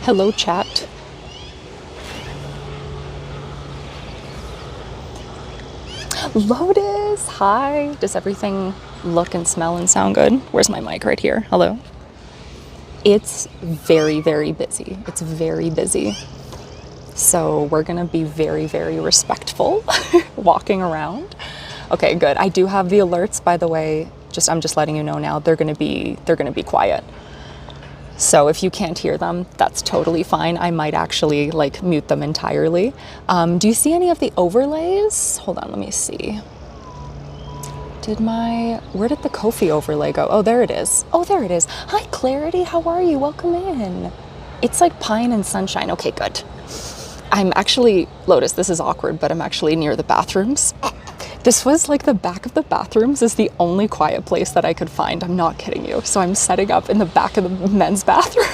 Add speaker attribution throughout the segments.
Speaker 1: Hello, chat. Lotus, hi. Does everything look and smell and sound good? Where's my mic? Right here. Hello. It's very, very busy. It's very busy. So we're gonna be very, very respectful walking around. Okay, good. I do have the alerts, by the way. I'm just letting you know now. They're gonna be quiet. So if you can't hear them, that's totally fine. I might actually like mute them entirely. Do you see any of the overlays? Hold on, let me see. Where did the Ko-fi overlay go? Oh, there it is. Oh, there it is. Hi, Clarity. How are you? Welcome in. It's like pine and sunshine. Okay, good. I'm actually, Lotus, this is awkward, but I'm actually near the bathrooms. This was like the back of the bathrooms is the only quiet place that I could find. I'm not kidding you. So I'm setting up in the back of the men's bathroom.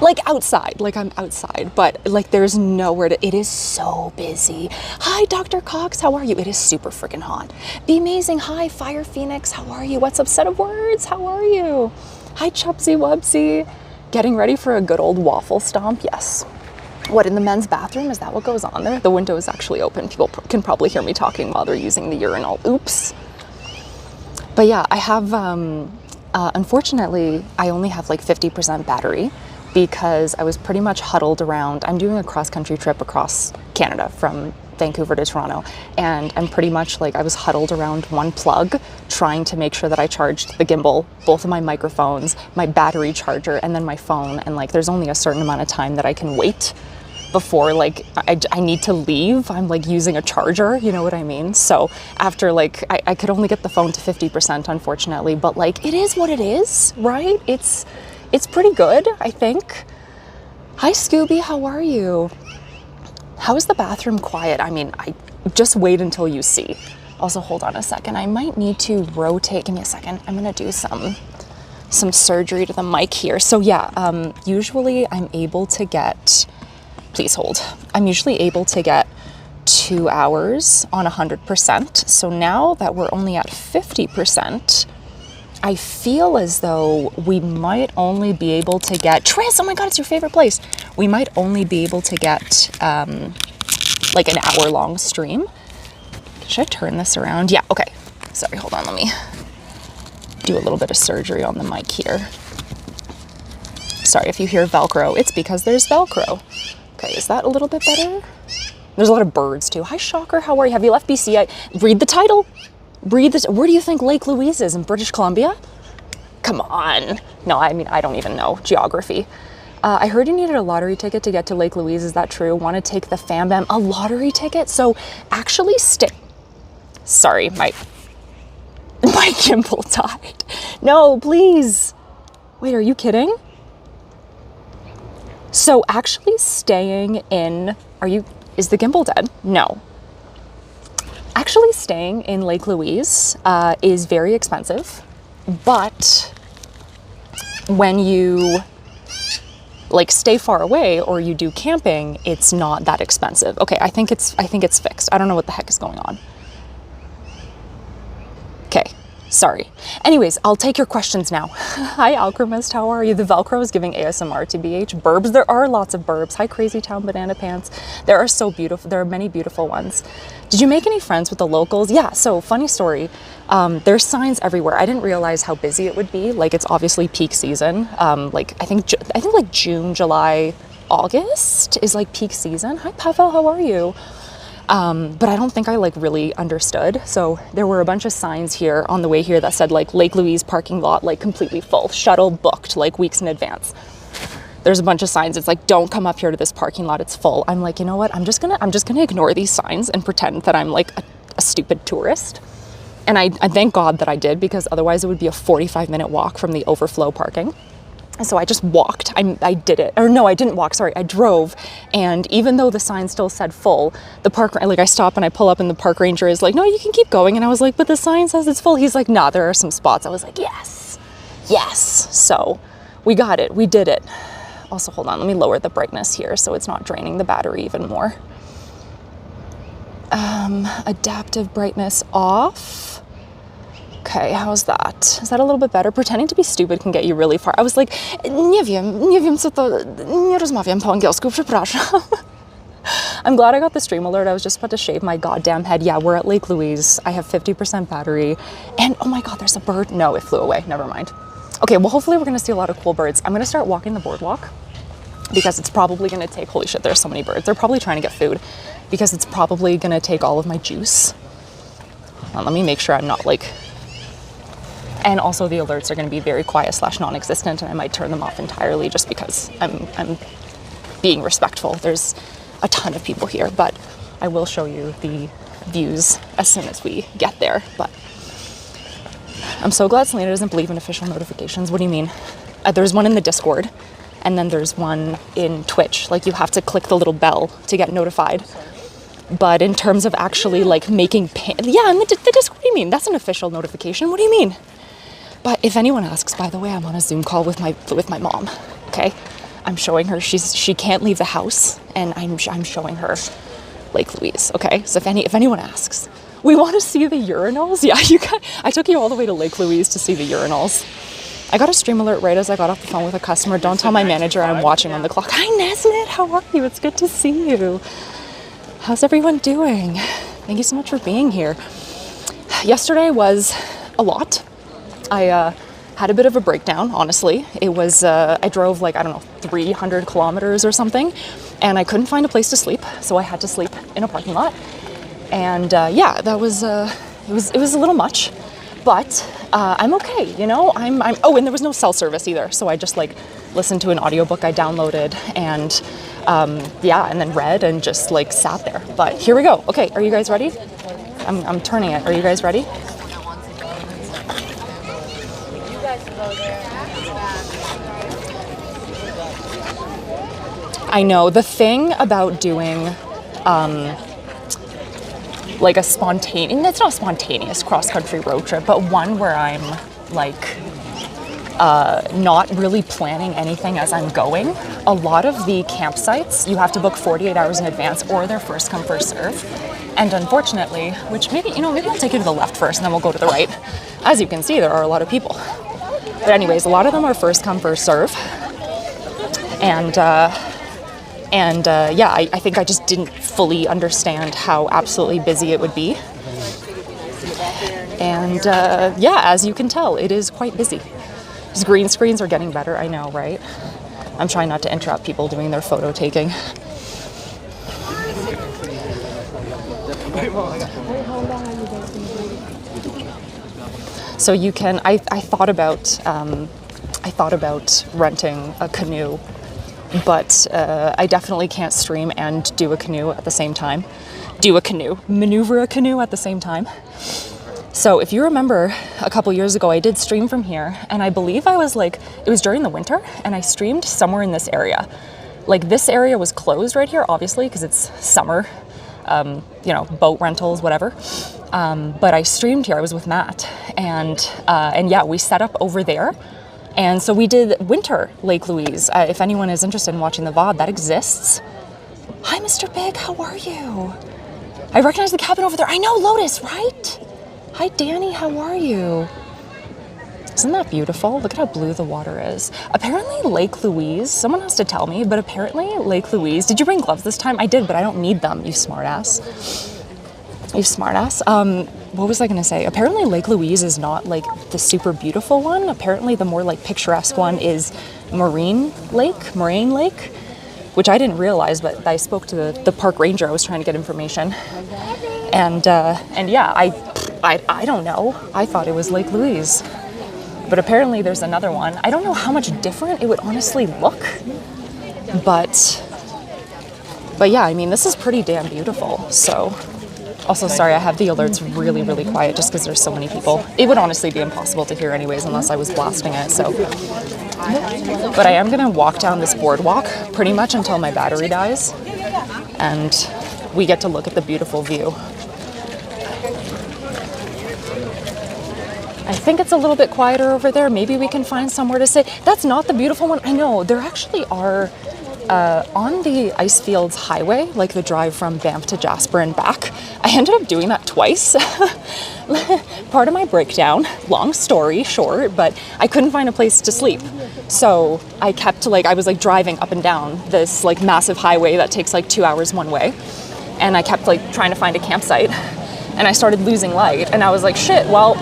Speaker 1: Like outside, like I'm outside, but like there's nowhere to, it is so busy. Hi, Dr. Cox, how are you? It is super freaking hot. Be amazing. Hi, Fire Phoenix, how are you? What's up, set of words? How are you? Hi, Chubsy Wubsy. Getting ready for a good old waffle stomp? Yes. What, in the men's bathroom? Is that what goes on there? The window is actually open. People can probably hear me talking while they're using the urinal. Oops. But yeah, I have, unfortunately, I only have like 50% battery because I was pretty much huddled around. I'm doing a cross-country trip across Canada from Vancouver to Toronto, and I'm pretty much like I was huddled around one plug trying to make sure that I charged the gimbal, both of my microphones, my battery charger, and then my phone. And like there's only a certain amount of time that I can wait before like I need to leave. I'm like using a charger, you know what I mean? So after like I could only get the phone to 50%, unfortunately, but like it is what it is, right? It's pretty good, I think. Hi, Scooby, how are you? How is the bathroom quiet? I mean, I just wait until you see. Also, hold on a second. I might need to rotate. Give me a second. I'm gonna do some surgery to the mic here. So yeah, usually I'm able to get, please hold. I'm usually able to get 2 hours on 100%. So now that we're only at 50%, I feel as though we might only be able to get, Tris, oh my God, it's your favorite place. We might only be able to get like an hour-long stream. Should I turn this around? Yeah, okay. Sorry, hold on, let me do a little bit of surgery on the mic here. Sorry if you hear Velcro, it's because there's Velcro. Okay, is that a little bit better? There's a lot of birds too. Hi, Shocker, how are you? Have you left BC? Read the title. Read this. Where do you think Lake Louise is? In British Columbia? Come on. No, I mean, I don't even know geography. I heard you needed a lottery ticket to get to Lake Louise. Is that true? Want to take the Fam Bam? A lottery ticket? So actually sorry, my gimbal died. No, please. Wait, are you kidding? So actually staying in, is the gimbal dead? No. Actually staying in Lake Louise is very expensive, but when you like stay far away or you do camping, it's not that expensive. Okay, I think it's fixed. I don't know what the heck is going on. Okay, sorry. Anyways, I'll take your questions now. Hi, Alchemist, how are you? The Velcro is giving ASMR to BH. Burbs, there are lots of burbs. Hi, Crazy Town Banana Pants. There are so beautiful. There are many beautiful ones. Did you make any friends with the locals? Yeah, so funny story. There's signs everywhere. I didn't realize how busy it would be. Like it's obviously peak season. Like I think like June, July, August is like peak season. Hi, Pavel, how are you? But I don't think I like really understood. So there were a bunch of signs here on the way here that said like Lake Louise parking lot, like completely full, shuttle booked like weeks in advance. There's a bunch of signs. It's like, don't come up here to this parking lot. It's full. I'm like, you know what? I'm just gonna ignore these signs and pretend that I'm like a stupid tourist. And I thank God that I did, because otherwise it would be a 45-minute walk from the overflow parking. So I just walked. I did it. Or no, I didn't walk. Sorry, I drove. And even though the sign still said full, the park, like I stop and I pull up and the park ranger is like, no, you can keep going. And I was like, but the sign says it's full. He's like, nah, there are some spots. I was like, yes, yes. So we got it. We did it. Also, hold on. Let me lower the brightness here so it's not draining the battery even more. Adaptive brightness off. Okay, how's that? Is that a little bit better? Pretending to be stupid can get you really far. I was like, nie wiem co to, nie rozmawiam po angielsku, przepraszam. I'm glad I got the stream alert. I was just about to shave my goddamn head. Yeah, we're at Lake Louise. I have 50% battery. And oh my God, there's a bird. No, it flew away. Never mind. Okay, well, hopefully we're gonna see a lot of cool birds. I'm gonna start walking the boardwalk because it's probably gonna take, holy shit, there's so many birds. They're probably trying to get food because it's probably gonna take all of my juice. Let me make sure I'm not like, and also the alerts are gonna be very quiet / non-existent, and I might turn them off entirely just because I'm being respectful. There's a ton of people here, but I will show you the views as soon as we get there. But I'm so glad Celina doesn't believe in official notifications. What do you mean? There's one in the Discord, and then there's one in Twitch. Like, you have to click the little bell to get notified. But in terms of actually like making yeah, in the Discord, what do you mean? That's an official notification. What do you mean? But if anyone asks, by the way, I'm on a Zoom call with my mom. Okay, I'm showing her she can't leave the house, and I'm showing her Lake Louise. Okay, so if anyone asks, we want to see the urinals. Yeah, I took you all the way to Lake Louise to see the urinals. I got a stream alert right as I got off the phone with a customer. Don't tell my manager I'm watching on the clock. Hi Nesnet, how are you? It's good to see you. How's everyone doing? Thank you so much for being here. Yesterday was a lot. I had a bit of a breakdown, honestly. It was, I drove like, I don't know, 300 kilometers or something, and I couldn't find a place to sleep, so I had to sleep in a parking lot. And yeah, that was, it was a little much, but I'm okay, you know? Oh, and there was no cell service either, so I just like listened to an audiobook I downloaded, and yeah, and then read and just like sat there. But here we go. Okay, are you guys ready? I'm turning it. Are you guys ready? I know the thing about doing like a spontaneous, it's not spontaneous cross-country road trip, but one where I'm like not really planning anything as I'm going. A lot of the campsites, you have to book 48 hours in advance, or they're first come, first serve. And unfortunately, which maybe I'll take you to the left first and then we'll go to the right. As you can see, there are a lot of people. But anyways, a lot of them are first come, first serve. And yeah, I think I just didn't fully understand how absolutely busy it would be. And yeah, as you can tell, it is quite busy. These green screens are getting better, I know, right? I'm trying not to interrupt people doing their photo taking. So you can, I thought about renting a canoe, but I definitely can't stream and do a canoe at the same time. Maneuver a canoe at the same time. So if you remember a couple years ago, I did stream from here, and I believe I was like, it was during the winter, and I streamed somewhere in this area. Like, this area was closed right here, obviously, because it's summer, you know, boat rentals, whatever. But I streamed here, I was with Matt, and yeah, we set up over there. And so we did winter Lake Louise. If anyone is interested in watching the VOD, that exists. Hi, Mr. Big, how are you? I recognize the cabin over there. I know, Lotus, right? Hi, Danny, how are you? Isn't that beautiful? Look at how blue the water is. Apparently Lake Louise, someone has to tell me, but apparently Lake Louise, did you bring gloves this time? I did, but I don't need them, you smartass. You smartass. What was I gonna say? Apparently Lake Louise is not like the super beautiful one. Apparently the more like picturesque one is Moraine Lake, which I didn't realize, but I spoke to the park ranger. I was trying to get information. And yeah, I don't know. I thought it was Lake Louise. But apparently there's another one. I don't know how much different it would honestly look. But yeah, I mean, this is pretty damn beautiful. So, also sorry, I have the alerts really, really quiet just because there's so many people. It would honestly be impossible to hear anyways unless I was blasting it, so. But I am gonna walk down this boardwalk pretty much until my battery dies. And we get to look at the beautiful view. I think it's a little bit quieter over there. Maybe we can find somewhere to sit. That's not the beautiful one. I know, there actually are, on the Icefields Highway, like the drive from Banff to Jasper and back. I ended up doing that twice. Part of my breakdown, long story short, but I couldn't find a place to sleep. So I kept I was like driving up and down this like massive highway that takes like 2 hours one way. And I kept like trying to find a campsite, and I started losing light, and I was like, shit, well,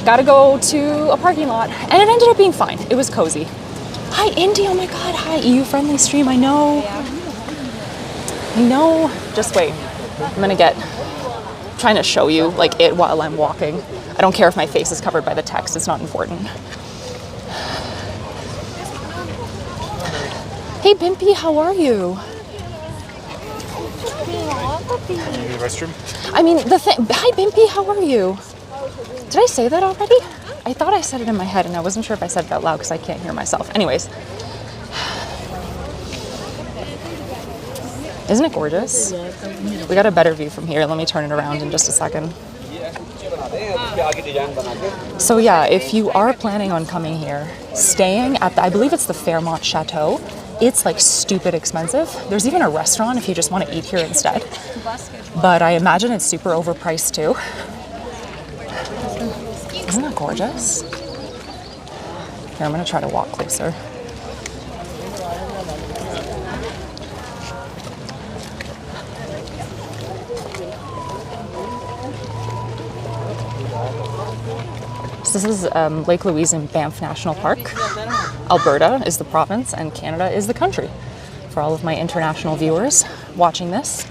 Speaker 1: gotta go to a parking lot. And it ended up being fine. It was cozy. Hi, Indy. Oh my God. Hi, EU friendly stream. I know. Just wait. I'm trying to show you like it while I'm walking. I don't care if my face is covered by the text. It's not important. Hey, Bimpy, how are you?
Speaker 2: The restroom?
Speaker 1: I mean, hi, Bimpy, how are you? Did I say that already? I thought I said it in my head, and I wasn't sure if I said it out loud because I can't hear myself. Anyways. Isn't it gorgeous? We got a better view from here. Let me turn it around in just a second. So yeah, if you are planning on coming here, staying at I believe it's the Fairmont Chateau, it's like stupid expensive. There's even a restaurant if you just want to eat here instead. But I imagine it's super overpriced too. Isn't that gorgeous? Here, I'm gonna try to walk closer. So this is Lake Louise in Banff National Park. Alberta is the province and Canada is the country. For all of my international viewers watching this,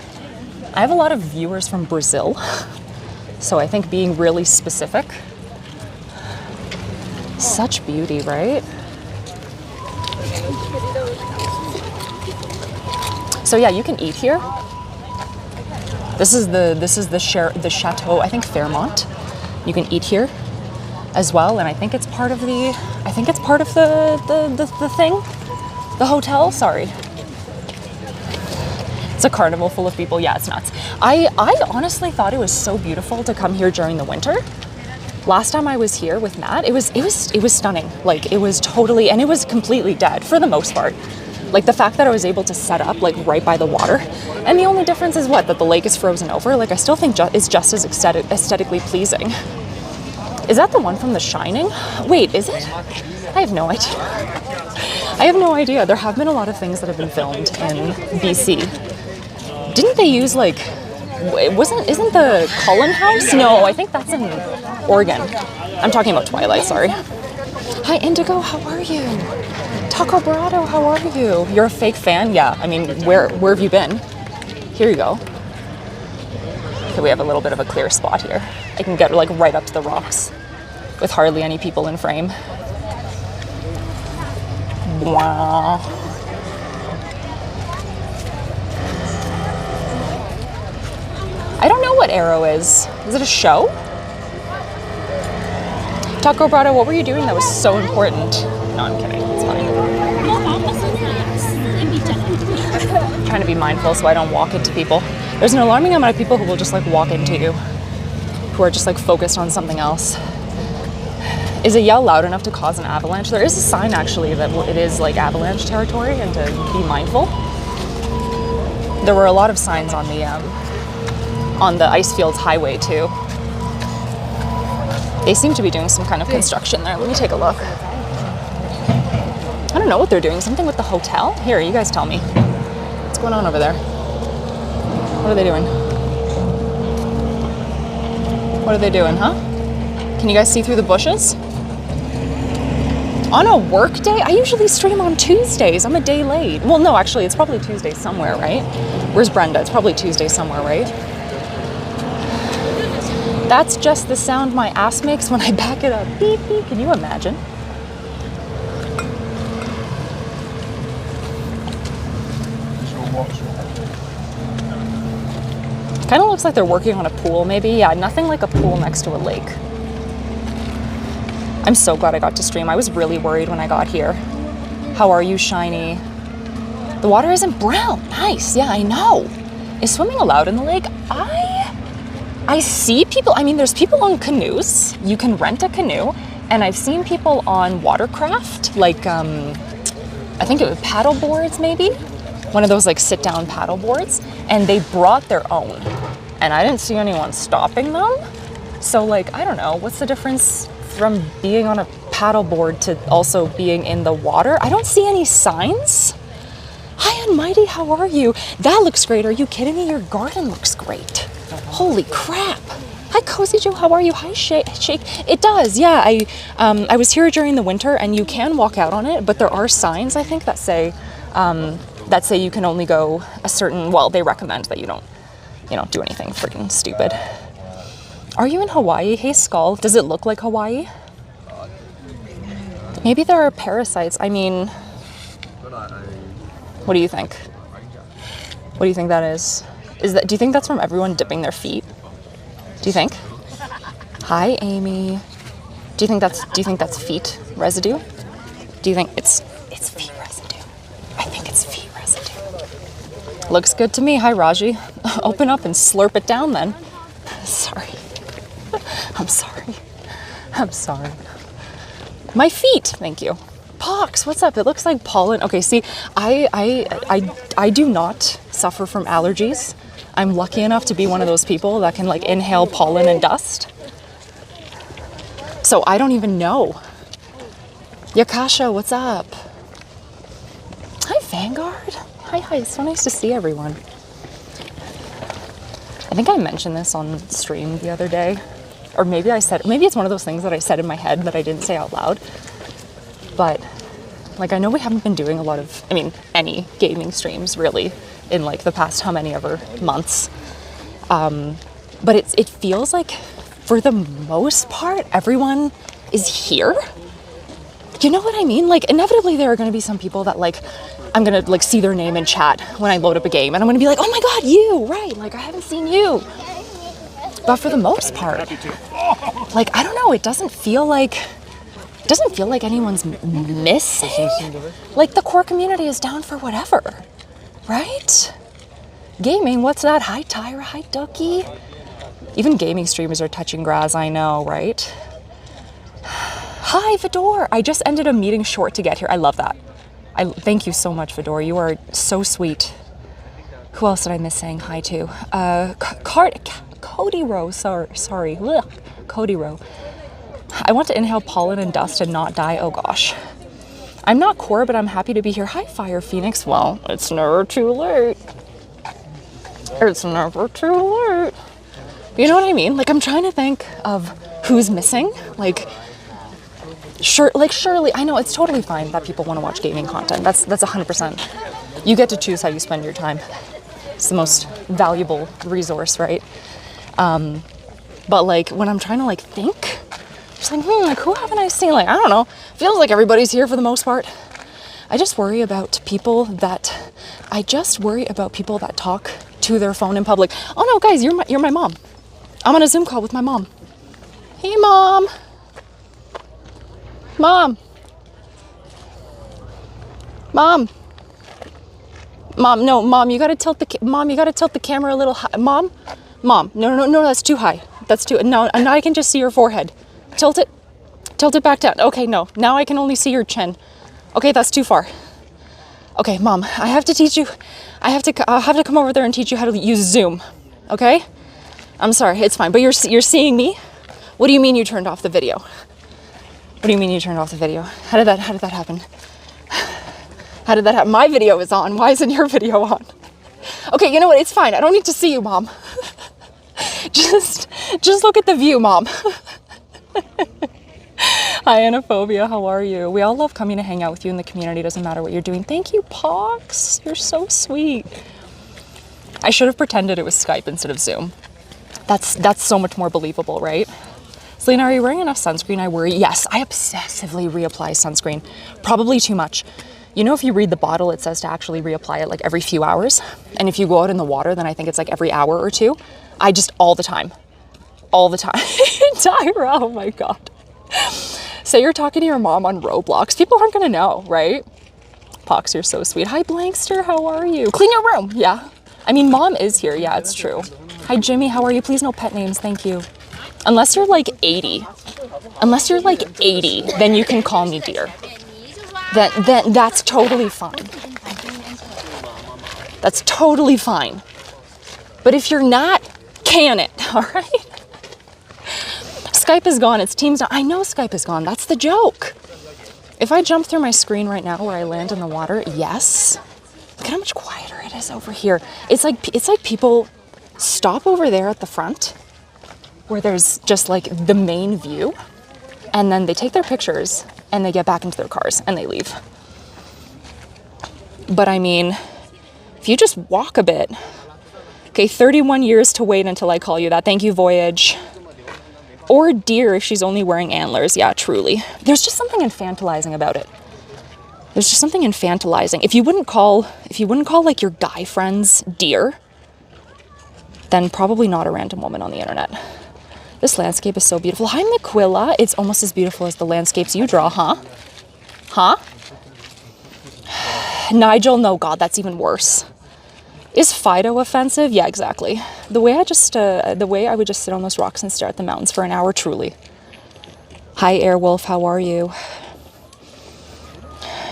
Speaker 1: I have a lot of viewers from Brazil, so I think being really specific. Such beauty, right? So yeah, you can eat here. This is the chateau, I think Fairmont. You can eat here as well, and I think it's part of the thing, the hotel. Sorry, it's a carnival full of people. Yeah, it's nuts. I honestly thought it was so beautiful to come here during the winter. Last time I was here with Matt, it was stunning. Like it was totally, and it was completely dead for the most part. Like the fact that I was able to set up like right by the water, and the only difference is that the lake is frozen over. Like I still think it's just as aesthetically pleasing. Is that the one from The Shining? Wait, is it? I have no idea. There have been a lot of things that have been filmed in BC. Didn't they use isn't the Cullen House? No, I think that's in Oregon. I'm talking about Twilight, sorry. Hi, Indigo, how are you? Taco Brado, how are you? You're a fake fan? Yeah, I mean, where have you been? Here you go. Okay, we have a little bit of a clear spot here. I can get like right up to the rocks with hardly any people in frame. Wow. I don't know what Arrow is. Is it a show? Taco Brado, what were you doing that was so important? No, I'm kidding. It's fine. I'm trying to be mindful so I don't walk into people. There's an alarming amount of people who will just like walk into you, who are just like focused on something else. Is a yell loud enough to cause an avalanche? There is a sign actually that it is like avalanche territory and to be mindful. There were a lot of signs on the Icefields Highway too. They seem to be doing some kind of construction there. Let me take a look. I don't know what they're doing. Something with the hotel? Here, you guys tell me. What's going on over there? What are they doing? What are they doing, huh? Can you guys see through the bushes? On a work day? I usually stream on Tuesdays. I'm a day late. Well, no, actually, it's probably Tuesday somewhere, right? Where's Brenda? It's probably Tuesday somewhere, right? That's just the sound my ass makes when I back it up. Beep, beep. Can you imagine? Kind of looks like they're working on a pool, maybe. Yeah, nothing like a pool next to a lake. I'm so glad I got to stream. I was really worried when I got here. How are you, Shiny? The water isn't brown. Nice. Yeah, I know. Is swimming allowed in the lake? I see people. I mean, there's people on canoes. You can rent a canoe. And I've seen people on watercraft, like, I think it was paddle boards, maybe? One of those like sit-down paddle boards. And they brought their own. and I didn't see anyone stopping them. So like, I don't know, what's the difference from being on a paddleboard to also being in the water? I don't see any signs. Hi, Unmighty, how are you? That looks great. Are you kidding me? Your garden looks great. Holy crap. Hi, Cozy Joe, how are you? Hi, Shake. It does, yeah. I was here during the winter, and you can walk out on it, but there are signs, I think, that say you can only go a certain, well, they recommend that you don't do anything freaking stupid. Are you in Hawaii? Hey, Skull, does it look like Hawaii? Maybe there are parasites. I mean, what do you think? What do you think that is? Do you think that's from everyone dipping their feet? Do you think? Hi, Amy. Do you think that's feet residue? Do you think it's feet residue? I think it's feet residue. Looks good to me. Hi, Raji. Open up and slurp it down then. Sorry. I'm sorry. My feet. Thank you. Pox, what's up? It looks like pollen. Okay, see, I do not suffer from allergies. I'm lucky enough to be one of those people that can like inhale pollen and dust. So I don't even know. Yakasha, what's up? Hi, Vanguard. Hi, it's so nice to see everyone. I think I mentioned this on stream the other day. Or maybe it's one of those things that I said in my head that I didn't say out loud. But like, I know we haven't been doing any gaming streams really in like the past how many ever months. But it feels like for the most part, everyone is here. You know what I mean? Like, inevitably there are going to be some people that like, I'm going to like see their name in chat when I load up a game and I'm going to be like, oh my God, you, right? Like, I haven't seen you. But for the most part, like, I don't know, it doesn't feel like anyone's missing. Like, the core community is down for whatever, right? Gaming, what's that? Hi, Tyra. Hi, Ducky. Even gaming streamers are touching grass, I know, right? Hi, Fedor. I just ended a meeting short to get here. I love that. Thank you so much, Fedor. You are so sweet. Who else did I miss saying hi to? Cody Rowe, sorry. Ugh. Cody Rowe. I want to inhale pollen and dust and not die. Oh gosh. I'm not core, but I'm happy to be here. Hi, Fire Phoenix. Well, it's never too late. It's never too late. You know what I mean? Like, I'm trying to think of who's missing. Like, surely, I know it's totally fine that people want to watch gaming content. That's 100%. You get to choose how you spend your time. It's the most valuable resource, right? But like, when I'm trying to like think, just like, who haven't I seen? Like, I don't know. Feels like everybody's here for the most part. I just worry about people that talk to their phone in public. Oh no, guys, you're my mom. I'm on a Zoom call with my mom. Hey, Mom. Mom, no, Mom, you gotta tilt the camera a little high. Mom, no, that's too high. No, now I can just see your forehead. Tilt it back down. Okay, no, now I can only see your chin. Okay, that's too far. Okay, Mom, I'll have to come over there and teach you how to use Zoom. Okay? I'm sorry, it's fine, but you're seeing me? What do you mean you turned off the video? What do you mean you turned off the video? How did that happen? How did that happen? My video is on. Why isn't your video on? Okay, you know what? It's fine. I don't need to see you, Mom. Just look at the view, Mom. Hi, Anaphobia. How are you? We all love coming to hang out with you in the community. Doesn't matter what you're doing. Thank you, Pox. You're so sweet. I should have pretended it was Skype instead of Zoom. That's so much more believable, right? Celina, are you wearing enough sunscreen? I worry. Yes, I obsessively reapply sunscreen. Probably too much. You know, if you read the bottle, it says to actually reapply it like every few hours. And if you go out in the water, then I think it's like every hour or two. I just all the time. Tyra, oh my God. Say you're talking to your mom on Roblox. People aren't gonna know, right? Pox, you're so sweet. Hi, Blankster, how are you? Clean your room, yeah. I mean, Mom is here, yeah, it's true. Hi, Jimmy, how are you? Please no pet names, thank you. Unless you're like 80, then you can call me dear. Then that's totally fine. That's totally fine. But if you're not Can it, all right? Skype is gone, it's Teams now. I know Skype is gone, that's the joke. If I jump through my screen right now where I land in the water, yes. Look at how much quieter it is over here. It's like people stop over there at the front where there's just like the main view, and then they take their pictures and they get back into their cars and they leave. But I mean, if you just walk a bit, okay, 31 years to wait until I call you that. Thank you, Voyage. Or deer if she's only wearing antlers. Yeah, truly. There's just something infantilizing about it. There's just something infantilizing. If you wouldn't call like your guy friends deer, then probably not a random woman on the internet. This landscape is so beautiful. Hi, Miquilla. It's almost as beautiful as the landscapes you draw, huh? Huh? Nigel, no, God, that's even worse. Is Fido offensive? Yeah, exactly. The way I would just sit on those rocks and stare at the mountains for an hour, truly. Hi, Airwolf, how are you?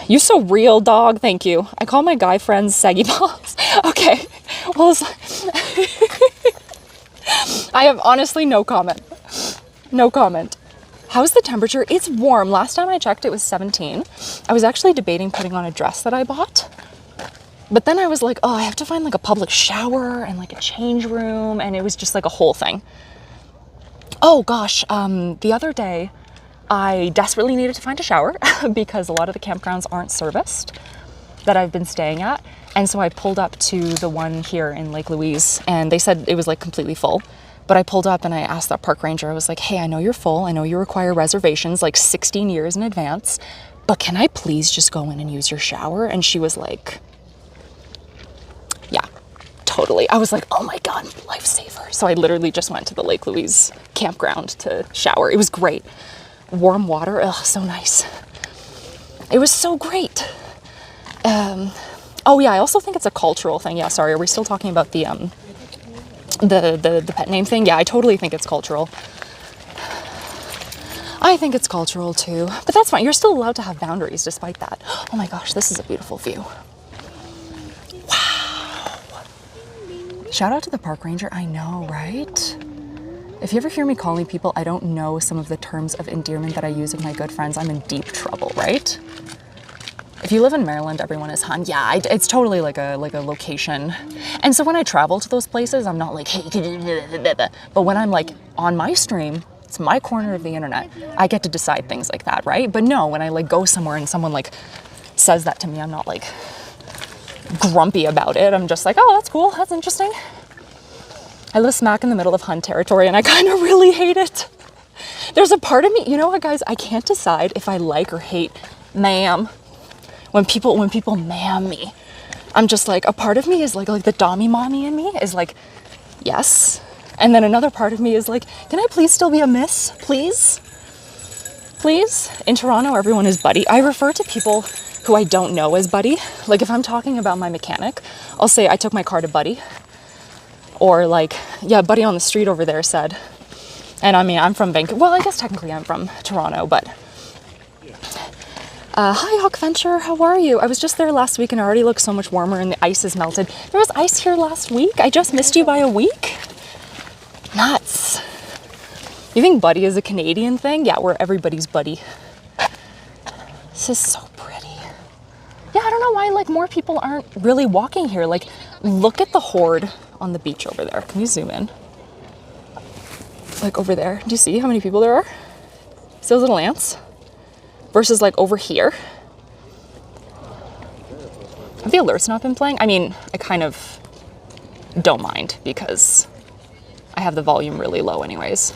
Speaker 1: You so real, dog. Thank you. I call my guy friends saggy balls. Okay. Well, I have honestly no comment. No comment. How's the temperature? It's warm. Last time I checked, it was 17. I was actually debating putting on a dress that I bought. But then I was like, oh, I have to find like a public shower and like a change room. And it was just like a whole thing. Oh gosh, the other day I desperately needed to find a shower because a lot of the campgrounds aren't serviced that I've been staying at. And so I pulled up to the one here in Lake Louise and they said it was like completely full. But I pulled up and I asked that park ranger, I was like, hey, I know you're full. I know you require reservations like 16 years in advance, but can I please just go in and use your shower? And she was like, yeah, totally. I was like, oh my God, lifesaver. So I literally just went to the Lake Louise campground to shower. It was great. Warm water, ugh, so nice. It was so great. Oh yeah, I also think it's a cultural thing. Yeah, sorry, are we still talking about the pet name thing? Yeah, I totally think it's cultural. I think it's cultural too, but that's fine. You're still allowed to have boundaries despite that. Oh my gosh, this is a beautiful view. Wow. Shout out to the park ranger. I know, right? If you ever hear me calling people, I don't know some of the terms of endearment that I use with my good friends, I'm in deep trouble, right? If you live in Maryland, everyone is hun. Yeah, it's totally like a location. And so when I travel to those places, I'm not like, hey, but when I'm like on my stream, it's my corner of the internet, I get to decide things like that, right? But no, when I like go somewhere and someone like says that to me, I'm not like grumpy about it. I'm just like, oh, that's cool, that's interesting. I live smack in the middle of hun territory and I kind of really hate it. There's a part of me, you know what guys, I can't decide if I like or hate ma'am. When people ma'am me, I'm just like, a part of me is like the dommy mommy in me is like, yes. And then another part of me is like, can I please still be a miss, please? Please? In Toronto, everyone is buddy. I refer to people who I don't know as buddy. Like if I'm talking about my mechanic, I'll say I took my car to buddy. Or like, yeah, buddy on the street over there said, and I mean, I'm from Vancouver. Well, I guess technically I'm from Toronto, but hi, Hawk Venture, how are you? I was just there last week and it already looks so much warmer and the ice is melted. There was ice here last week? I just missed you by a week? Nuts. You think buddy is a Canadian thing? Yeah, we're everybody's buddy. This is so pretty. Yeah, I don't know why like more people aren't really walking here. Like, look at the horde on the beach over there. Can you zoom in? Like over there. Do you see how many people there are? See those little ants? Versus like over here. Have the alerts not been playing? I mean, I kind of don't mind because I have the volume really low anyways.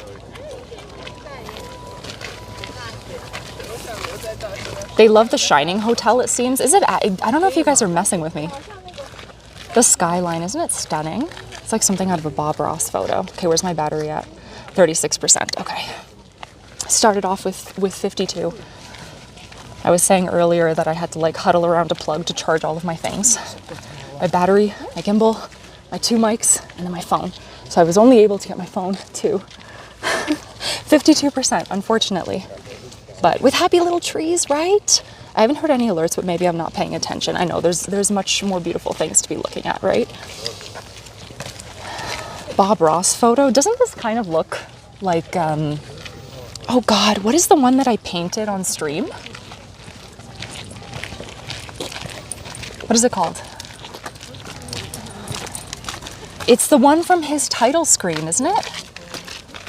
Speaker 1: They love the Shining Hotel, it seems. Is it? I don't know if you guys are messing with me. The skyline, isn't it stunning? It's like something out of a Bob Ross photo. Okay, where's my battery at? 36%. Okay. Started off with 52. I was saying earlier that I had to like huddle around a plug to charge all of my things. My battery, my gimbal, my 2 mics, and then my phone. So I was only able to get my phone to 52%, unfortunately. But with happy little trees, right? I haven't heard any alerts, but maybe I'm not paying attention. I know there's much more beautiful things to be looking at, right? Bob Ross photo. Doesn't this kind of look like, oh God, what is the one that I painted on stream? What is it called? It's the one from his title screen, isn't it?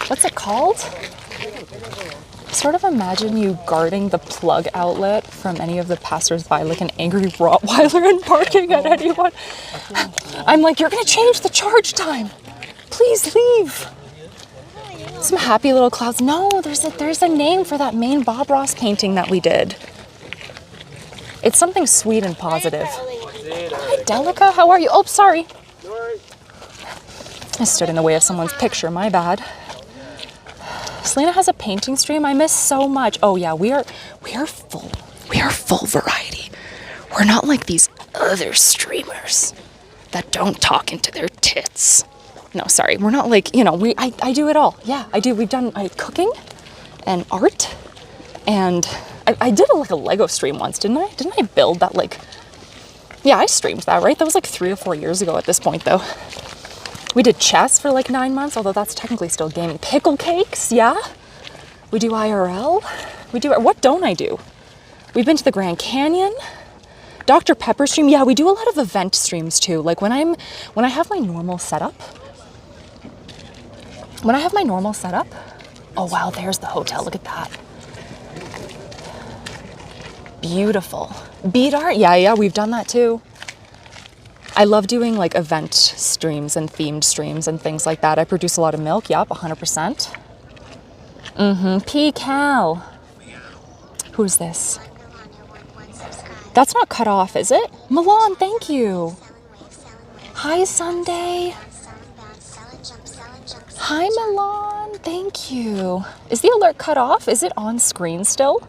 Speaker 1: What's it called? Sort of imagine you guarding the plug outlet from any of the passersby like an angry Rottweiler and barking at anyone. I'm like, you're gonna change the charge time. Please leave. Some happy little clouds. No, there's a name for that main Bob Ross painting that we did. It's something sweet and positive. Hi, Delica, how are you? Oh, sorry. I stood in the way of someone's picture, my bad. Celina has a painting stream I miss so much. Oh yeah, we are full. We are full variety. We're not like these other streamers that don't talk into their tits. No, sorry, we're not like, you know, I do it all. Yeah, I do. We've done cooking and art, and I did like a Lego stream once, didn't I? Didn't I build that like, yeah, I streamed that, right? That was like 3 or 4 years ago at this point though. We did chess for like 9 months, although that's technically still gaming. Pickle cakes, yeah. We do IRL. We do, what don't I do? We've been to the Grand Canyon. Dr. Pepper stream, yeah, we do a lot of event streams too. Like when I have my normal setup. Oh wow, there's the hotel, look at that. Beautiful. Bead art, yeah, we've done that too. I love doing like event streams and themed streams and things like that. I produce a lot of milk, yep, 100%. P-Cal. Who's this? That's not cut off, is it? Milan, thank you. Hi, Sunday. Hi, Milan, thank you. Is the alert cut off? Is it on screen still?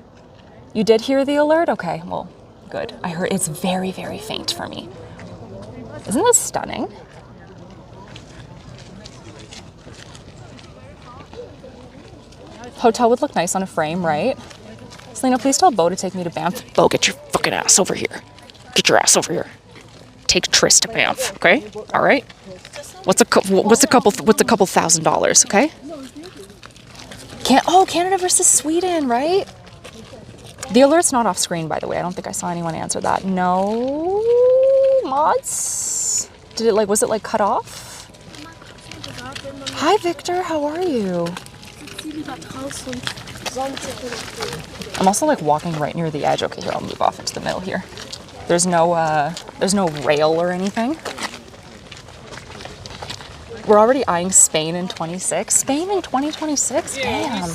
Speaker 1: You did hear the alert? Okay, well, good. I heard it's very, very faint for me. Isn't this stunning? Hotel would look nice on a frame, right? Celina, please tell Bo to take me to Banff. Bo, get your fucking ass over here. Get your ass over here. Take Tris to Banff, okay? All right. What's a couple $1,000s, okay? Canada versus Sweden, right? The alert's not off screen, by the way. I don't think I saw anyone answer that. No mods? Was it like cut off? Hi, Victor, how are you? I'm also like walking right near the edge. Okay, here, I'll move off into the middle here. There's no rail or anything. We're already eyeing Spain in 26. Spain in 2026? Damn.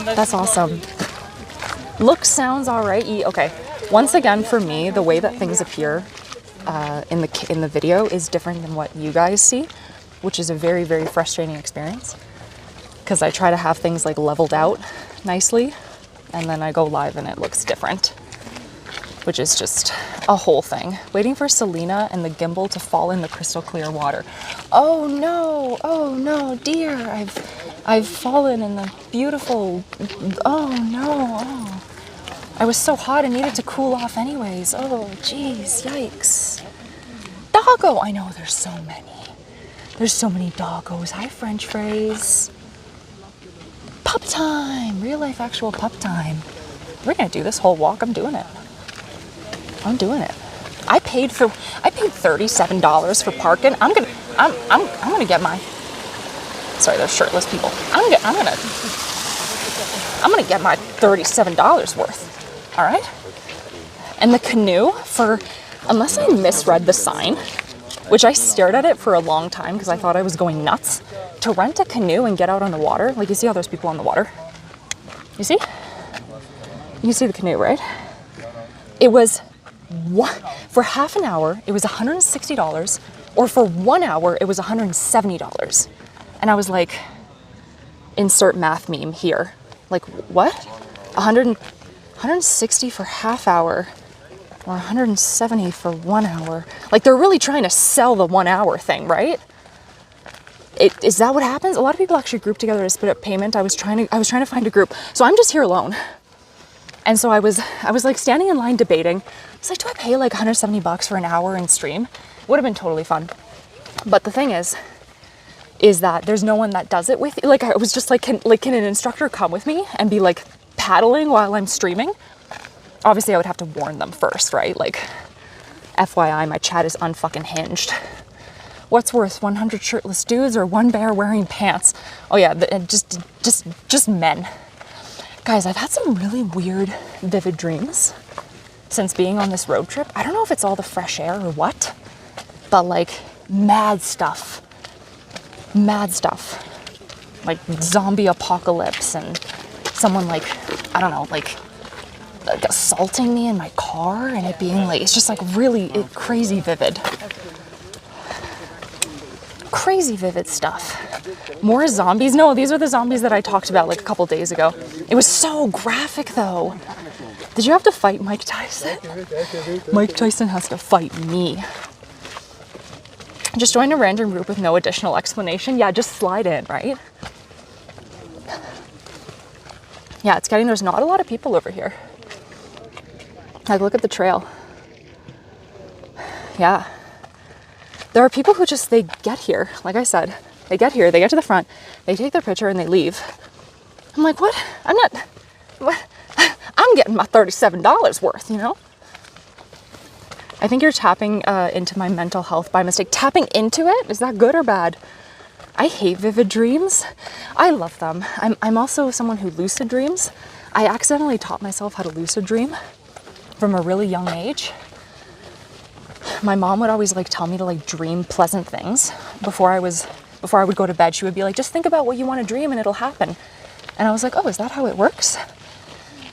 Speaker 1: That's awesome. Look, sounds all right. Okay. Once again, for me, the way that things appear in the video is different than what you guys see, which is a very, very frustrating experience. Because I try to have things like leveled out nicely, and then I go live and it looks different, which is just a whole thing. Waiting for Celina and the gimbal to fall in the crystal clear water. Oh no, dear, I've fallen in the beautiful, oh no, oh. I was so hot, I needed to cool off anyways. Oh, geez, yikes. Doggo, I know, there's so many. There's so many doggos. Hi, French phrase. Pup time, real life actual pup time. We're gonna do this whole walk, I'm doing it. I paid $37 for parking. I'm gonna get my, sorry, those shirtless people. I'm gonna get my $37 worth. All right. And the Canoe unless I misread the sign, which I stared at it for a long time because I thought I was going nuts, to rent a canoe and get out on the water. Like, you see how there's people on the water? You see? You see the canoe, right? It was, for half an hour, it was $160, or for 1 hour, it was $170. And I was like, insert math meme here. Like, what? 160 for half hour, or 170 for 1 hour. Like, they're really trying to sell the 1 hour thing, right? Is that what happens? A lot of people actually group together to split up payment. I was trying to find a group. So I'm just here alone. And so I was like standing in line debating. I was like, do I pay like $170 for an hour and stream? Would have been totally fun. But the thing is is that there's no one that does it with, like, I was just like, can an instructor come with me and be like paddling while I'm streaming? Obviously I would have to warn them first, right? Like, FYI, my chat is unfucking hinged. What's worse, 100 shirtless dudes or one bear wearing pants? Oh yeah, just men. Guys, I've had some really weird, vivid dreams since being on this road trip. I don't know if it's all the fresh air or what, but like mad stuff. Like zombie apocalypse and someone like, I don't know, like assaulting me in my car and it being like, it's just like really crazy vivid. Crazy vivid stuff. More zombies. No, these are the zombies that I talked about like a couple days ago. It was so graphic though. Did you have to fight Mike Tyson? Mike Tyson has to fight me. Just join a random group with no additional explanation. Yeah, just slide in, right? Yeah, it's getting, there's not a lot of people over here. Like, look at the trail. Yeah. There are people who just, they get here, like I said, they get here, they get to the front, they take their picture and they leave. I'm like, what? I'm getting my $37 worth, you know? I think you're tapping into my mental health by mistake. Tapping into it? Is that good or bad? I hate vivid dreams. I love them. I'm also someone who lucid dreams. I accidentally taught myself how to lucid dream from a really young age. My mom would always like tell me to like dream pleasant things before I would go to bed. She would be like, just think about what you want to dream and it'll happen. And I was like, oh, is that how it works?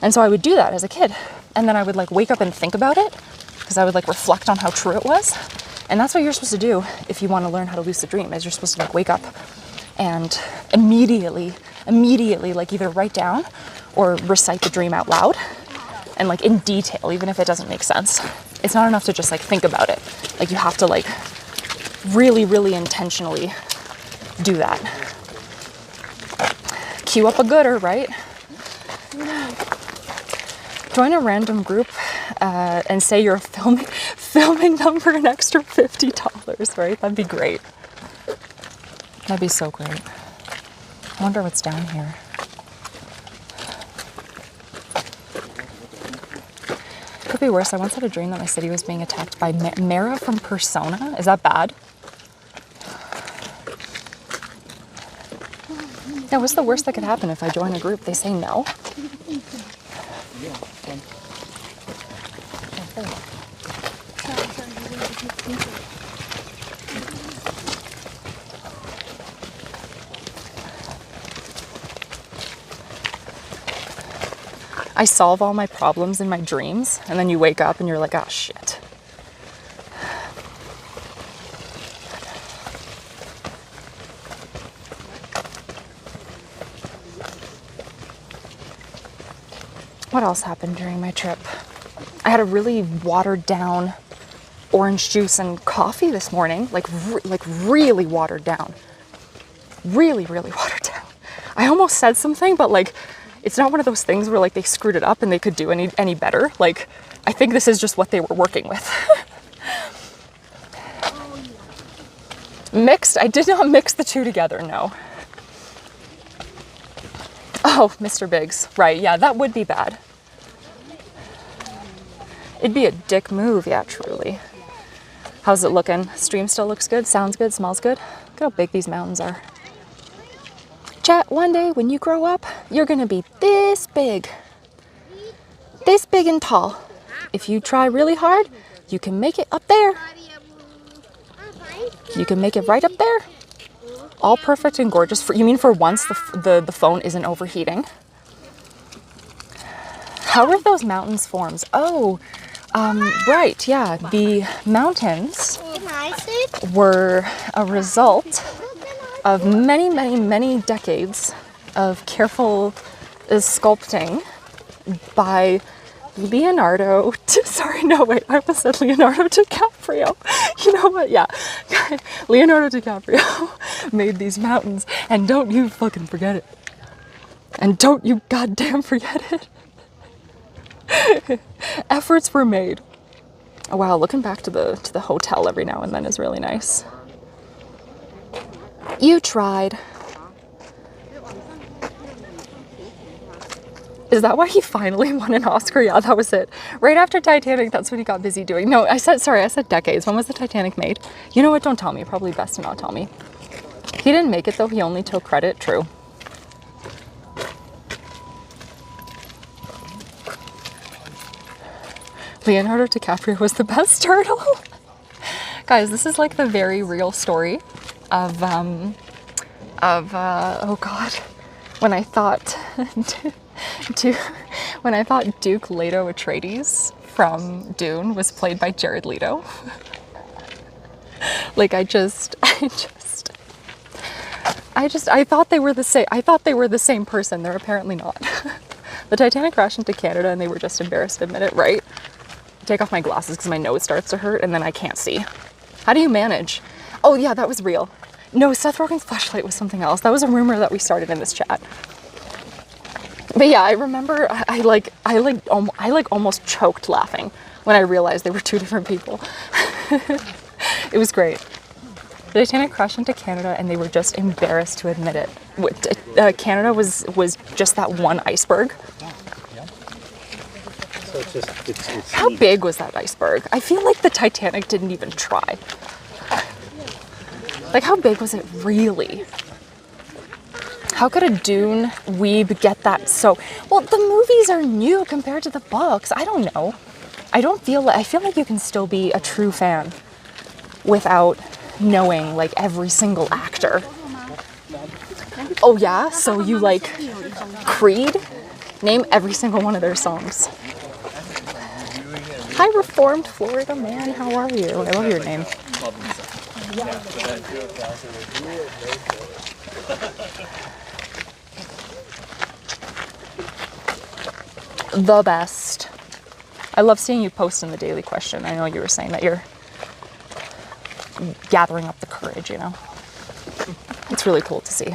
Speaker 1: And so I would do that as a kid. And then I would like wake up and think about it because I would like reflect on how true it was. And that's what you're supposed to do if you want to learn how to lucid dream, is you're supposed to like wake up and immediately like either write down or recite the dream out loud and like in detail, even if it doesn't make sense. It's not enough to just like think about it. Like you have to like really, really intentionally do that. Cue up a gooder, right? Join a random group and say you're filming them for an extra $50, right? That'd be great. That'd be so great. I wonder what's down here. Could be worse. I once had a dream that my city was being attacked by Mara from Persona. Is that bad? Yeah, what's the worst that could happen if I join a group? They say no. I solve all my problems in my dreams, and then you wake up and you're like, oh shit. What else happened during my trip? I had a really watered down orange juice and coffee this morning, like really watered down. Really, really watered down. I almost said something, but like, it's not one of those things where like they screwed it up and they could do any better. Like, I think this is just what they were working with. Mixed? I did not mix the two together, no. Oh, Mr. Biggs. Right, yeah, that would be bad. It'd be a dick move, yeah, truly. How's it looking? Stream still looks good, sounds good, smells good. Look how big these mountains are. Chat, one day when you grow up, you're gonna be this big and tall. If you try really hard, you can make it up there. You can make it right up there. All perfect and gorgeous. You mean for once the phone isn't overheating? How were those mountains formed? Oh, right, yeah. The mountains were a result of many decades of careful sculpting by Leonardo. Sorry, no, wait, I almost said Leonardo DiCaprio. You know what? Yeah. Leonardo DiCaprio made these mountains, and don't you fucking forget it. And don't you goddamn forget it. Efforts were made. Oh, wow, looking back to the hotel every now and then is really nice. You tried. Is that why he finally won an Oscar? Yeah, that was it. Right after Titanic, that's what he got busy doing. No, I said decades. When was the Titanic made? You know what? Don't tell me. Probably best to not tell me. He didn't make it though. He only took credit. True. Leonardo DiCaprio was the best turtle. Guys, this is like the very real story of oh God, when I thought Duke Leto Atreides from Dune was played by Jared Leto. Like I thought they were the same. I thought they were the same person. They're apparently not. The Titanic crashed into Canada and they were just embarrassed to admit it, right? Take off my glasses because my nose starts to hurt and then I can't see. How do you manage? Oh yeah, that was real. No, Seth Rogen's flashlight was something else. That was a rumor that we started in this chat. But yeah, I remember I almost choked laughing when I realized they were two different people. It was great. The Titanic crashed into Canada and they were just embarrassed to admit it. Canada was just that one iceberg.
Speaker 3: So it's
Speaker 1: How big was that iceberg? I feel like the Titanic didn't even try. Like, how big was it really? How could a Dune weeb get that so... Well, the movies are new compared to the books. I don't know. I feel like you can still be a true fan without knowing, like, every single actor. Oh, yeah? So you like Creed? Name every single one of their songs. Hi, Reformed Florida man. How are you? I love your name. The best. I love seeing you post in the daily question. I know you were saying that you're gathering up the courage, you know. It's really cool to see.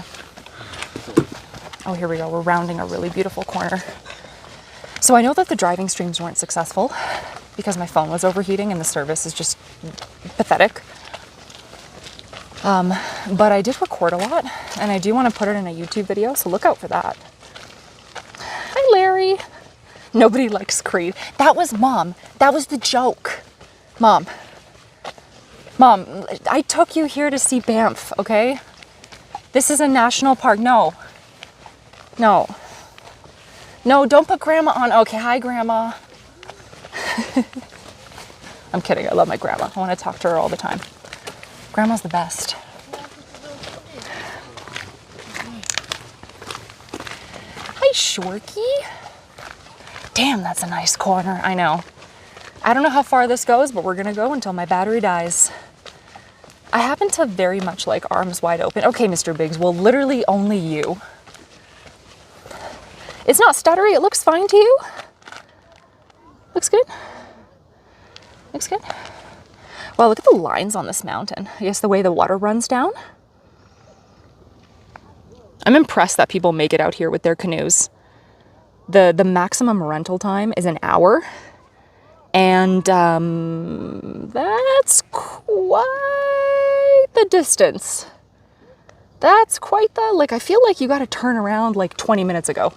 Speaker 1: Oh, here we go. We're rounding a really beautiful corner. So I know that the driving streams weren't successful because my phone was overheating and the service is just pathetic. But I did record a lot and I do want to put it in a YouTube video, so look out for that. Hi, Larry. Nobody likes Creed. That was Mom. That was the joke. Mom, I took you here to see Banff, okay? This is a national park. No, don't put Grandma on. Okay, hi, Grandma. I'm kidding. I love my grandma. I want to talk to her all the time. Grandma's the best. Hi, Shorky. Damn, that's a nice corner. I know. I don't know how far this goes, but we're going to go until my battery dies. I happen to very much like arms wide open. Okay, Mr. Biggs. Well, literally only you. It's not stuttery. It looks fine to you. Looks good. Looks good. Wow, look at the lines on this mountain. I guess the way the water runs down. I'm impressed that people make it out here with their canoes. The maximum rental time is an hour. And that's quite the distance. That's quite the, like, I feel like you got to turn around like 20 minutes ago.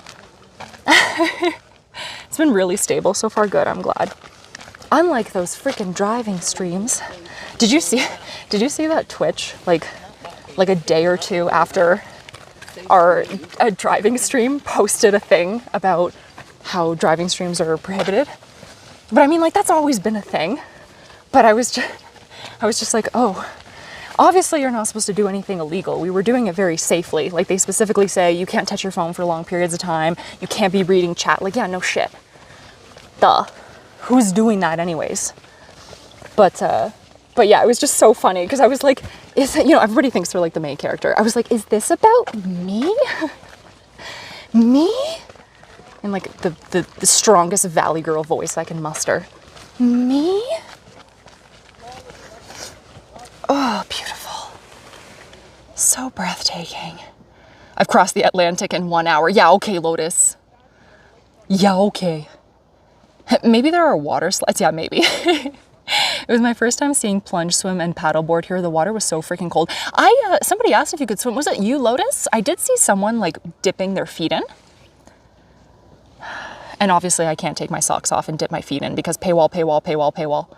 Speaker 1: It's been really stable so far. Good, I'm glad. Unlike those freaking driving streams. Did you see that Twitch like a day or two after our driving stream posted a thing about how driving streams are prohibited? But I mean, like, that's always been a thing. But I was just like, oh, obviously you're not supposed to do anything illegal. We were doing it very safely. Like, they specifically say you can't touch your phone for long periods of time. You can't be reading chat. Like, yeah, no shit. Duh. Who's doing that anyways? But yeah, it was just so funny because I was like, everybody thinks they're like the main character. I was like, is this about me? Me? In like the strongest Valley Girl voice I can muster. Me? Oh, beautiful. So breathtaking. I've crossed the Atlantic in 1 hour. Yeah, okay, Lotus. Yeah, okay. Maybe there are water slides. Yeah, maybe. It was my first time seeing plunge swim and paddleboard here. The water was so freaking cold. Somebody asked if you could swim. Was it you, Lotus? I did see someone like dipping their feet in. And obviously I can't take my socks off and dip my feet in because paywall, paywall, paywall, paywall.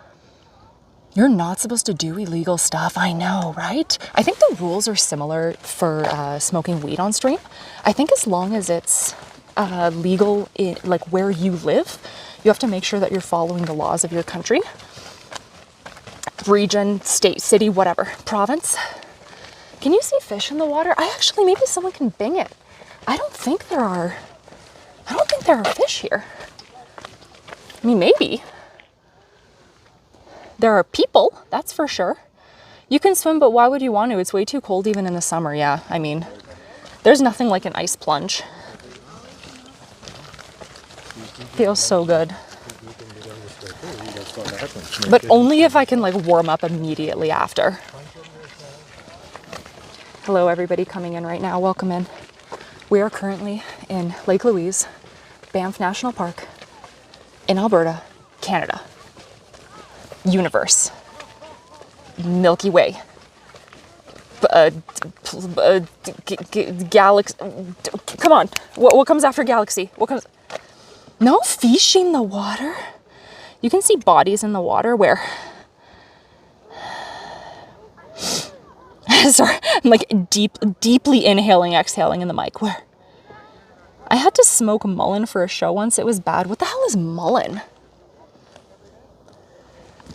Speaker 1: You're not supposed to do illegal stuff. I know, right? I think the rules are similar for smoking weed on stream. I think as long as it's legal in like where you live, you have to make sure that you're following the laws of your country, region, state, city, whatever, province. Can you see fish in the water? Maybe someone can bing it. I don't think there are fish here. I mean, maybe. There are people, that's for sure. You can swim, but why would you want to? It's way too cold even in the summer. Yeah, I mean, there's nothing like an ice plunge. Feels so good. But only if I can like warm up immediately after. Hello, everybody coming in right now. Welcome in. We are currently in Lake Louise, Banff National Park in Alberta, Canada. Universe. Milky Way. Galaxy. Come on. What comes after galaxy? What comes? No fish in the water? You can see bodies in the water where... Sorry, I'm like deeply inhaling, exhaling in the mic. Where? I had to smoke mullein for a show once. It was bad. What the hell is mullein?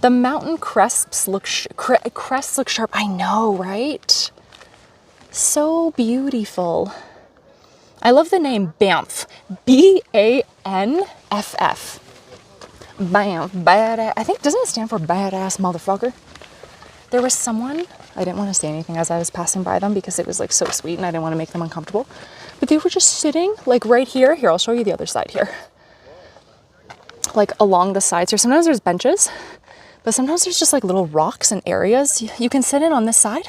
Speaker 1: The mountain crests look sharp. I know, right? So beautiful. I love the name Banff. B-A-N-F-F. Banff. Badass. I think, doesn't it stand for badass motherfucker? There was someone, I didn't want to say anything as I was passing by them because it was like so sweet and I didn't want to make them uncomfortable. But they were just sitting like right here. Here, I'll show you the other side here. Like along the sides here. Sometimes there's benches, but sometimes there's just like little rocks and areas you can sit in on this side.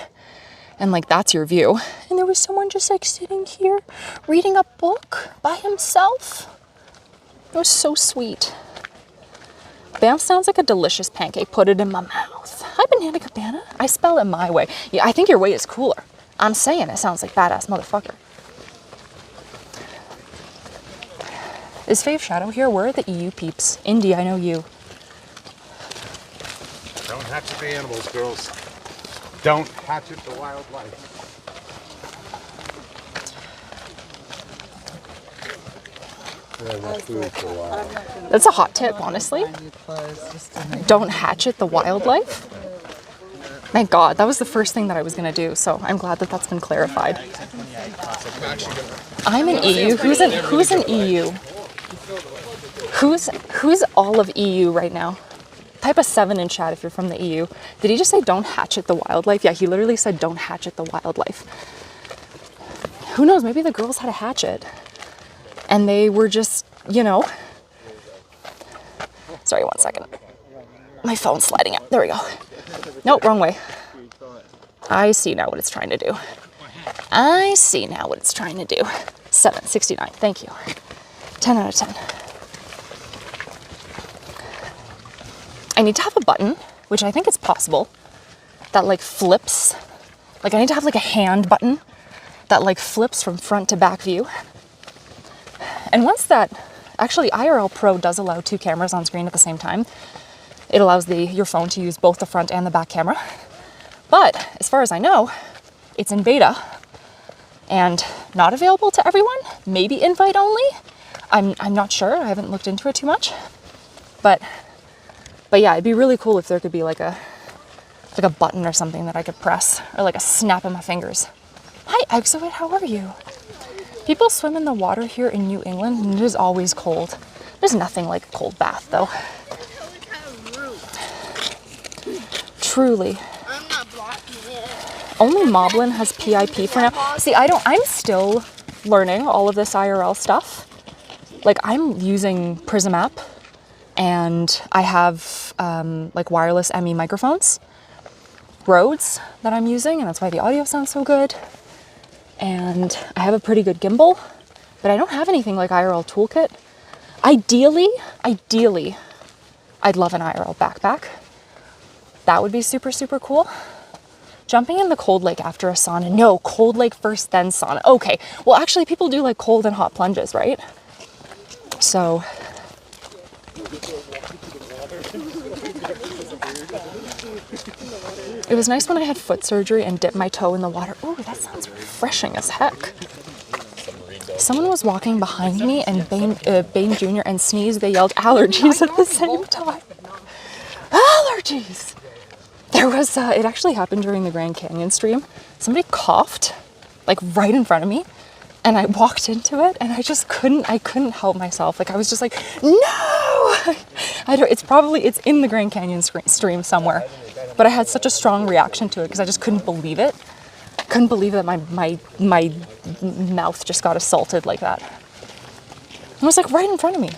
Speaker 1: And like that's your view. And there was someone just like sitting here reading a book by himself. It was so sweet. Banff sounds like a delicious pancake. Put it in my mouth. Hi, Banana Cabana. I spell it my way. Yeah, I think your way is cooler. I'm saying it sounds like badass motherfucker. Is Fave Shadow here? Where are the EU peeps? Indy, I know you.
Speaker 2: Don't hatchet the animals, girls. Don't hatchet the wildlife.
Speaker 1: That's a hot tip, honestly. Don't hatchet the wildlife. Thank God, that was the first thing that I was going to do, so I'm glad that that's been clarified. I'm an EU. Who's an EU? Who's all of EU right now? Type a 7 in chat if you're from the EU. Did he just say don't hatchet the wildlife? Yeah, he literally said don't hatchet the wildlife. Who knows, maybe the girls had a hatchet. And they were just, you know. Sorry, 1 second. My phone's sliding out. There we go. Nope, wrong way. I see now what it's trying to do. I see now what it's trying to do. 769. Thank you. 10 out of 10. I need to have a button, which I think is possible, that like flips. Like I need to have like a hand button that like flips from front to back view. And once that, actually IRL Pro does allow 2 cameras on screen at the same time. It allows your phone to use both the front and the back camera. But as far as I know, it's in beta and not available to everyone. Maybe invite only. I'm not sure. I haven't looked into it too much. But yeah, it'd be really cool if there could be like a button or something that I could press, or like a snap of my fingers. Hi, Exoid, how are you? People swim in the water here in New England and it is always cold. There's nothing like a cold bath though. Truly.
Speaker 3: I'm not blocking it.
Speaker 1: Only Moblin has PIP for now. See, I'm still learning all of this IRL stuff. Like I'm using Prism app and I have like wireless ME microphones, Rhodes that I'm using, and that's why the audio sounds so good. And I have a pretty good gimbal, but I don't have anything like IRL toolkit. Ideally, I'd love an IRL backpack. That would be super, super cool. Jumping in the cold lake after a sauna. No, cold lake first, then sauna. Okay, well actually people do like cold and hot plunges, right? So it was nice when I had foot surgery and dipped my toe in the water. Ooh, that sounds refreshing as heck. Someone was walking behind me and Bane Jr. and sneezed. They yelled allergies at the same time. Allergies! There was, it actually happened during the Grand Canyon stream. Somebody coughed, like right in front of me, and I walked into it, and I couldn't help myself. Like I was just like, no! It's in the Grand Canyon stream somewhere, but I had such a strong reaction to it because I just couldn't believe it. Couldn't believe that my mouth just got assaulted like that. It was like right in front of me.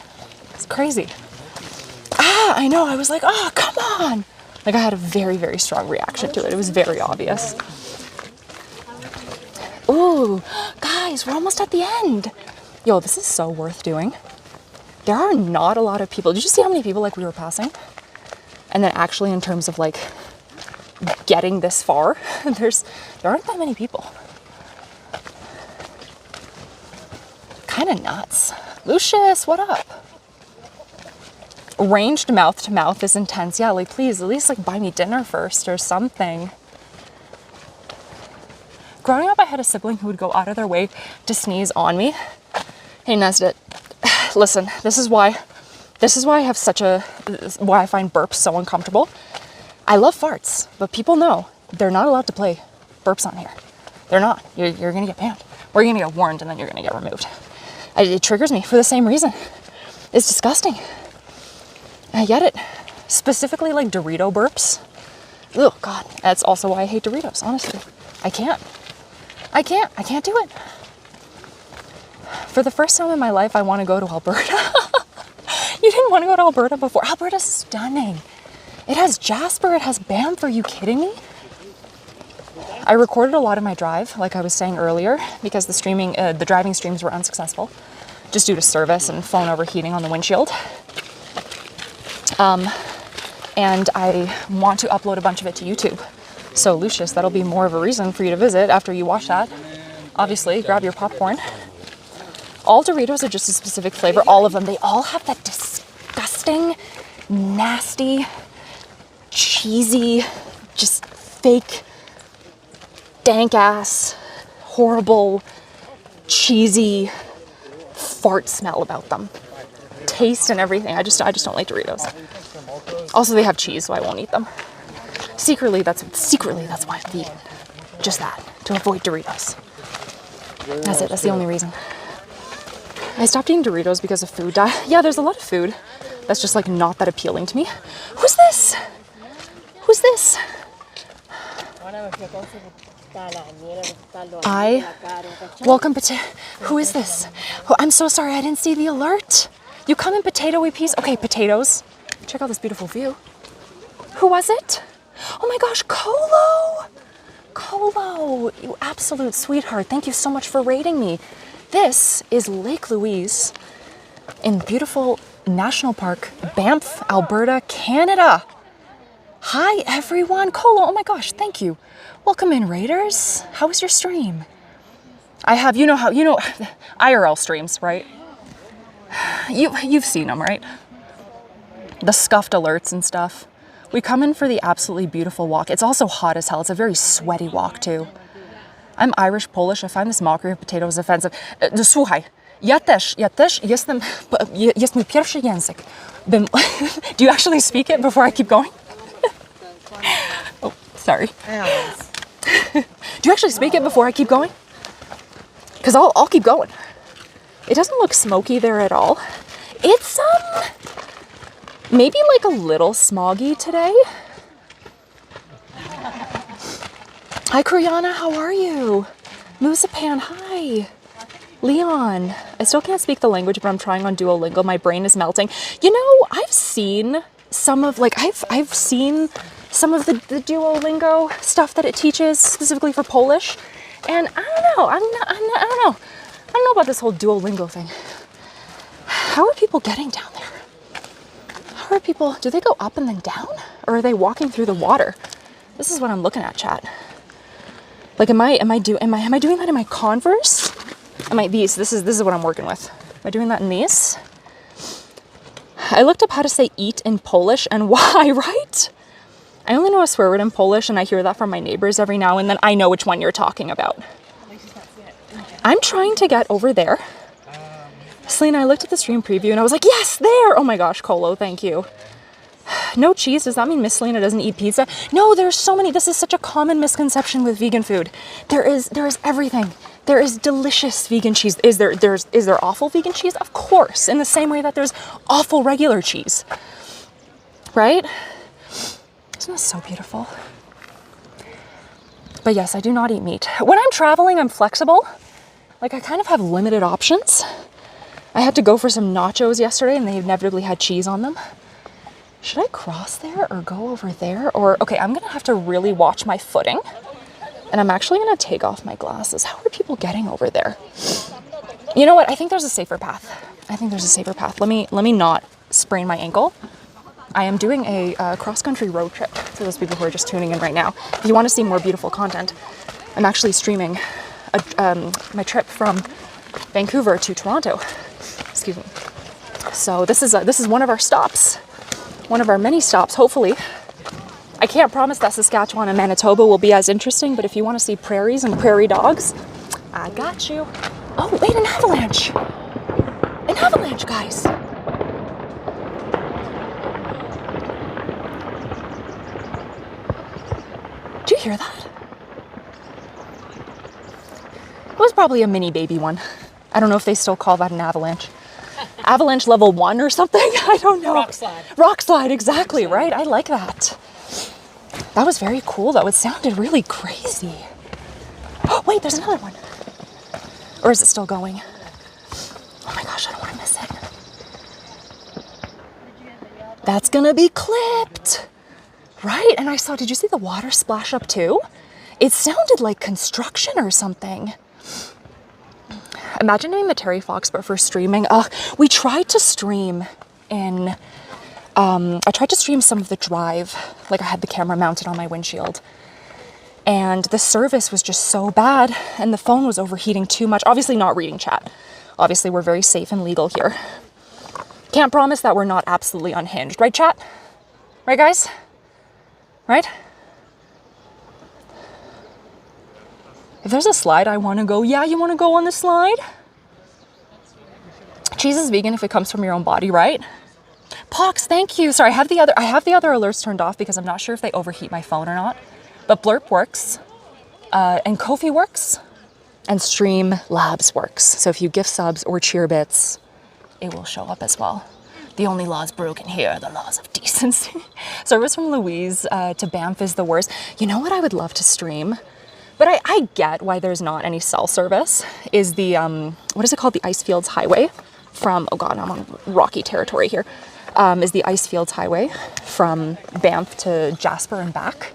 Speaker 1: It's crazy. I know. I was like, oh, come on. Like I had a very, very strong reaction to it. It was very obvious. Ooh, guys, we're almost at the end. Yo, this is so worth doing. There are not a lot of people. Did you see how many people like we were passing? And then actually in terms of like getting this far, there aren't that many people. Kind of nuts. Lucius, what up? Ranged mouth to mouth is intense. Yeah, like please, at least like buy me dinner first or something. Growing up, I had a sibling who would go out of their way to sneeze on me. Hey, Nesdet, listen, this is why I have why I find burps so uncomfortable. I love farts, but people know they're not allowed to play burps on here. They're not. You're gonna get banned. Or you're gonna get warned and then you're gonna get removed. It triggers me for the same reason. It's disgusting. I get it. Specifically like Dorito burps. Oh God, that's also why I hate Doritos, honestly. I can't do it. For the first time in my life, I want to go to Alberta. You didn't want to go to Alberta before? Alberta's stunning. It has Jasper, it has Banff. Are you kidding me? I recorded a lot of my drive, like I was saying earlier, because the driving streams were unsuccessful, just due to service and phone overheating on the windshield. And I want to upload a bunch of it to YouTube. So Lucius, that'll be more of a reason for you to visit after you watch that. Obviously, grab your popcorn. All Doritos are just a specific flavor, all of them. They all have that disgusting, nasty, cheesy, just fake, dank ass, horrible, cheesy fart smell about them. Taste and everything. I just don't like Doritos. Also, they have cheese, so I won't eat them. Secretly, that's why I'm vegan. Just that, to avoid Doritos. That's it. That's the only reason. I stopped eating Doritos because of food dye. Yeah, there's a lot of food that's just like not that appealing to me. Who's this? Who's this? Welcome, potato. Who is this? Oh, I'm so sorry, I didn't see the alert. You come in potato-y piece. Okay, potatoes. Check out this beautiful view. Who was it? Oh my gosh, Colo! Colo, you absolute sweetheart. Thank you so much for rating me. This is Lake Louise in beautiful National Park, Banff, Alberta, Canada. Hi everyone. Colo, oh my gosh, thank you. Welcome in, Raiders. How was your stream? I have, you know IRL streams, right? You've seen them, right? The scuffed alerts and stuff. We come in for the absolutely beautiful walk. It's also hot as hell. It's a very sweaty walk too. I'm Irish, Polish. I find this mockery of potatoes offensive. Słuchaj, ja też jest mój pierwszy język. Do you actually speak it before I keep going? Oh, sorry. Do you actually speak it before I keep going? Because I'll keep going. It doesn't look smoky there at all. It's maybe like a little smoggy today. Hi Kriana, how are you? Musapan, hi. Leon, I still can't speak the language, but I'm trying on Duolingo. My brain is melting. You know, I've seen some of the Duolingo stuff that it teaches specifically for Polish, and I don't know. I don't know about this whole Duolingo thing. How are people getting down there? How How are people, do they go up and then down? Or are they walking through the water? This is what I'm looking at, chat. Like, am I doing that in my Converse? This is what I'm working with. Am I doing that in these? I looked up how to say eat in Polish and why, right? I only know a swear word in Polish, and I hear that from my neighbors every now and then. I know which one you're talking about. I'm trying to get over there. Celina, I looked at the stream preview and I was like, yes, there! Oh my gosh, Colo, thank you. No cheese, does that mean Miss Celina doesn't eat pizza? No, there's so many, this is such a common misconception with vegan food. There is everything. There is delicious vegan cheese. Is there awful vegan cheese? Of course, in the same way that there's awful regular cheese. Right? Isn't that so beautiful? But yes, I do not eat meat. When I'm traveling, I'm flexible. Like, I kind of have limited options. I had to go for some nachos yesterday and they inevitably had cheese on them. Should I cross there or go over there? Or, okay, I'm gonna have to really watch my footing. And I'm actually gonna take off my glasses. How are people getting over there? You know what? I think there's a safer path. Let me not sprain my ankle. I am doing a cross-country road trip for those people who are just tuning in right now. If you want to see more beautiful content, I'm actually streaming my trip from Vancouver to Toronto. Excuse me. So this is one of our stops, one of our many stops, hopefully. I can't promise that Saskatchewan and Manitoba will be as interesting, but if you want to see prairies and prairie dogs, I got you. Oh, wait, an avalanche. An avalanche, guys. Do you hear that? It was probably a mini baby one. I don't know if they still call that an avalanche. Avalanche level 1 or something? I don't know.
Speaker 3: Rock slide.
Speaker 1: Rock slide, exactly, right? I like that. That was very cool though. It sounded really crazy. Oh, wait, there's another one. Or is it still going? Oh my gosh, I don't want to miss it. That's gonna be clipped. Right? And I saw, did you see the water splash up too? It sounded like construction or something. Imagine doing the Terry Fox, but for streaming. We tried to stream in, I tried to stream some of the drive. Like, I had the camera mounted on my windshield. And the service was just so bad and the phone was overheating too much. Obviously not reading chat. Obviously we're very safe and legal here. Can't promise that we're not absolutely unhinged. Right, chat? Right, guys? Right? If there's a slide I want to go, yeah, you want to go on the slide? Cheese is vegan if it comes from your own body, right? Pox, thank you. Sorry, I have the other alerts turned off because I'm not sure if they overheat my phone or not. But Blurp works, and Ko-fi works, and Streamlabs works. So if you gift subs or cheer bits, it will show up as well. The only laws broken here are the laws of decency. Service from Louise to Banff is the worst. You know what I would love to stream? But I get why there's not any cell service, is the, what is it called? The Icefields Highway from, oh God, I'm on rocky territory here, is the Icefields Highway from Banff to Jasper and back.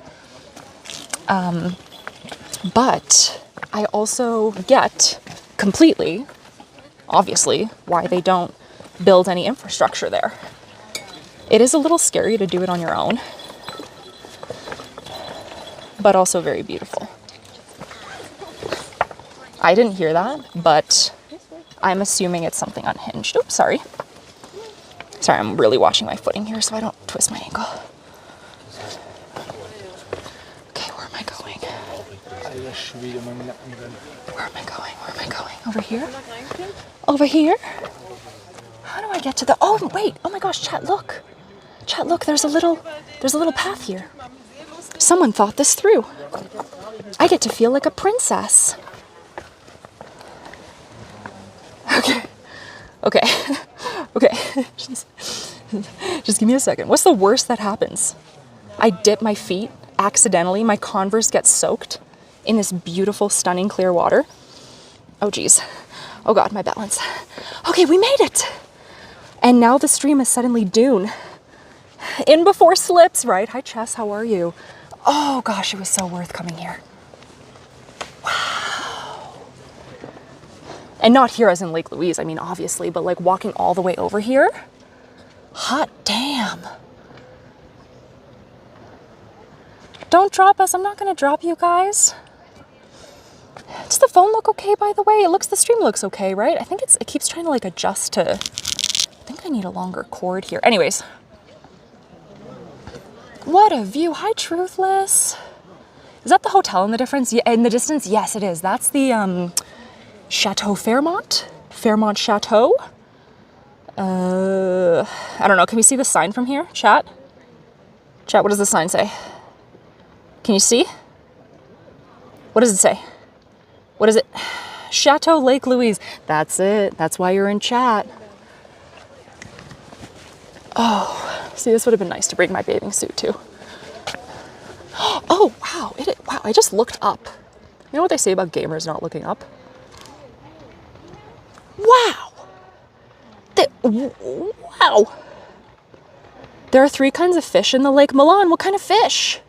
Speaker 1: But I also get completely, obviously, why they don't build any infrastructure there. It is a little scary to do it on your own, but also very beautiful. I didn't hear that, but I'm assuming it's something unhinged. Oops, sorry. Sorry, I'm really watching my footing here so I don't twist my ankle. Okay, where am I going? Where am I going? Where am I going? Over here? Over here? How do I get to the, oh wait, oh my gosh, chat, look. Chat, look, there's a little path here. Someone thought this through. I get to feel like a princess. Okay. Just give me a second. What's the worst that happens? I dip my feet accidentally. My Converse gets soaked in this beautiful, stunning, clear water. Oh, geez. Oh, God, my balance. Okay, we made it. And now the stream is suddenly dune. In before slips, right? Hi, Chess. How are you? Oh, gosh, it was so worth coming here. Wow. And not here as in Lake Louise, I mean, obviously, but like walking all the way over here. Hot damn. Don't drop us. I'm not going to drop you guys. Does the phone look okay, by the way? The stream looks okay, right? I think it keeps trying to like adjust to, I think I need a longer cord here. Anyways. What a view. Hi, Truthless. Is that the hotel in the difference? Yeah, in the distance? Yes, it is. That's the Chateau Fairmont. Fairmont Chateau. I don't know. Can we see the sign from here? Chat? Chat, what does the sign say? Can you see? What does it say? What is it? Chateau Lake Louise. That's it. That's why you're in chat. Oh, see, this would have been nice to bring my bathing suit too. Oh, wow. Wow, I just looked up. You know what they say about gamers not looking up? Wow. Wow. There are 3 kinds of fish in the Lake Milan. What kind of fish?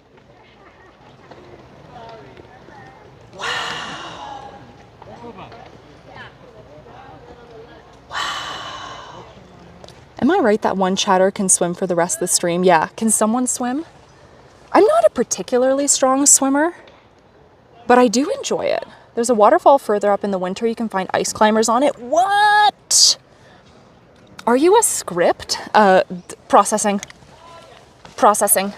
Speaker 1: Wow. Wow. Am I right that one chatter can swim for the rest of the stream? Yeah. Can someone swim? I'm not a particularly strong swimmer, but I do enjoy it. There's a waterfall further up in the winter. You can find ice climbers on it. What? Are you a script? Processing. Processing.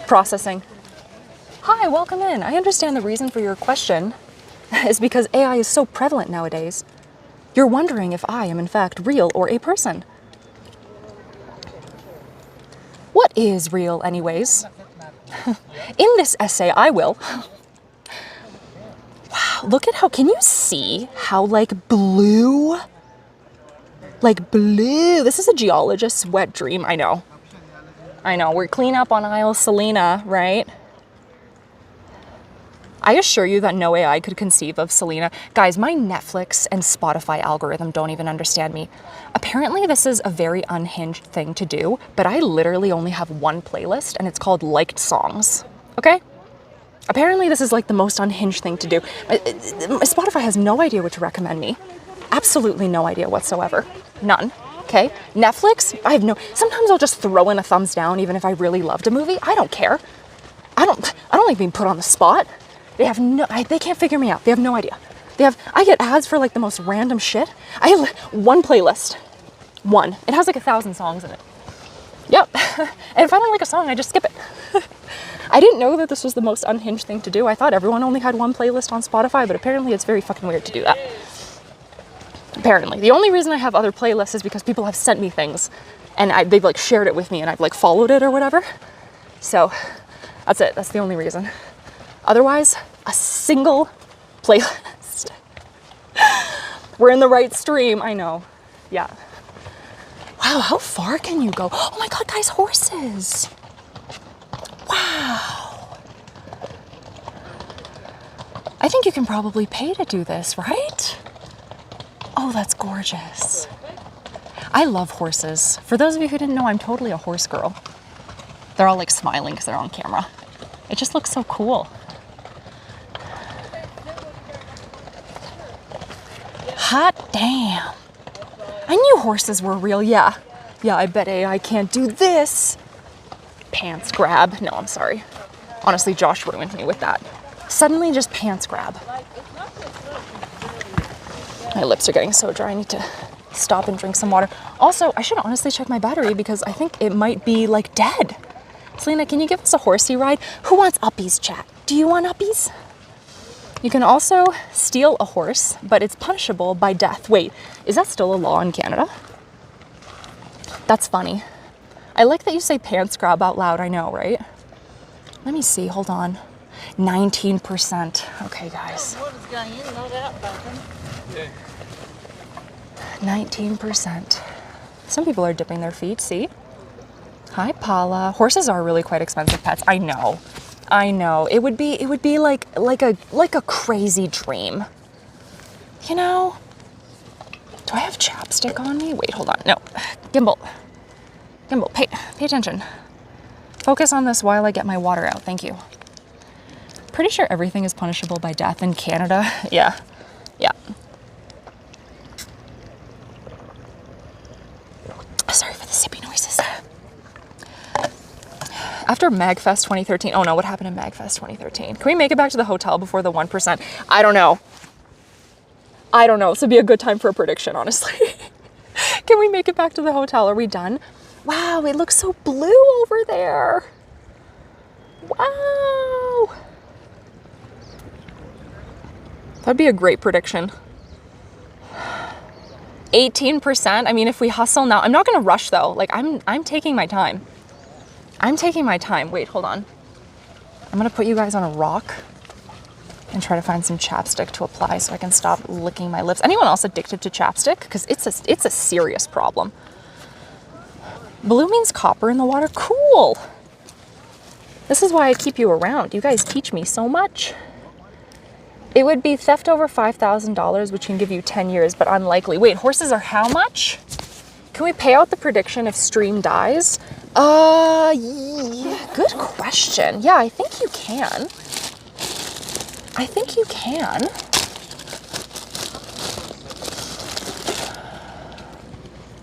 Speaker 1: Processing. Hi, welcome in. I understand the reason for your question is because AI is so prevalent nowadays. You're wondering if I am in fact real or a person. What is real anyways? In this essay, I will. Wow, look at how, can you see how like blue? Like blue. This is a geologist's wet dream. I know. We're clean up on Isle Celina, right? I assure you that no AI could conceive of Celina. Guys, my Netflix and Spotify algorithm don't even understand me. Apparently this is a very unhinged thing to do, but I literally only have one playlist and it's called Liked Songs, okay? Apparently this is like the most unhinged thing to do. Spotify has no idea what to recommend me. Absolutely no idea whatsoever. None. Okay? Netflix, sometimes I'll just throw in a thumbs down even if I really loved a movie. I don't care. I don't like being put on the spot. They can't figure me out. They have no idea. I get ads for like the most random shit. I have one playlist. One. It has like 1,000 songs in it. Yep. And if I don't like a song, I just skip it. I didn't know that this was the most unhinged thing to do. I thought everyone only had one playlist on Spotify, but apparently it's very fucking weird to do that. Apparently. The only reason I have other playlists is because people have sent me things and they've like shared it with me and I've like followed it or whatever. So that's it. That's the only reason. Otherwise, a single playlist. We're in the right stream. I know. Yeah. Wow, how far can you go? Oh my God, guys, horses. Wow. I think you can probably pay to do this, right? Oh, that's gorgeous. I love horses. For those of you who didn't know, I'm totally a horse girl. They're all like smiling because they're on camera. It just looks so cool. Hot damn. I knew horses were real, yeah. Yeah, I bet AI can't do this. Pants grab. No, I'm sorry. Honestly, Josh ruined me with that. Suddenly just pants grab. My lips are getting so dry, I need to stop and drink some water. Also, I should honestly check my battery because I think it might be like dead. Celina, can you give us a horsey ride? Who wants uppies, chat? Do you want uppies? You can also steal a horse, but it's punishable by death. Wait, is that still a law in Canada? That's funny. I like that you say pants grab out loud, I know, right? Let me see, hold on. 19%. Okay, guys. 19%. Some people are dipping their feet, see? Hi, Paula. Horses are really quite expensive pets. I know. It would be like a crazy dream. You know? Do I have chapstick on me? Wait, hold on. No. Gimbal, pay attention. Focus on this while I get my water out. Thank you. Pretty sure everything is punishable by death in Canada. Yeah. After MagFest 2013. Oh no, what happened in MagFest 2013? Can we make it back to the hotel before the 1%? I don't know. This would be a good time for a prediction, honestly. Can we make it back to the hotel? Are we done? Wow, it looks so blue over there. Wow. That'd be a great prediction. 18%. I mean, if we hustle now, I'm not going to rush though. Like I'm taking my time. Wait, hold on. I'm going to put you guys on a rock and try to find some chapstick to apply so I can stop licking my lips. Anyone else addicted to chapstick? Because it's a serious problem. Blue means copper in the water. Cool. This is why I keep you around. You guys teach me so much. It would be theft over $5,000, which can give you 10 years, but unlikely. Wait, horses are how much? Can we pay out the prediction if stream dies? Yeah, good question. Yeah, I think you can.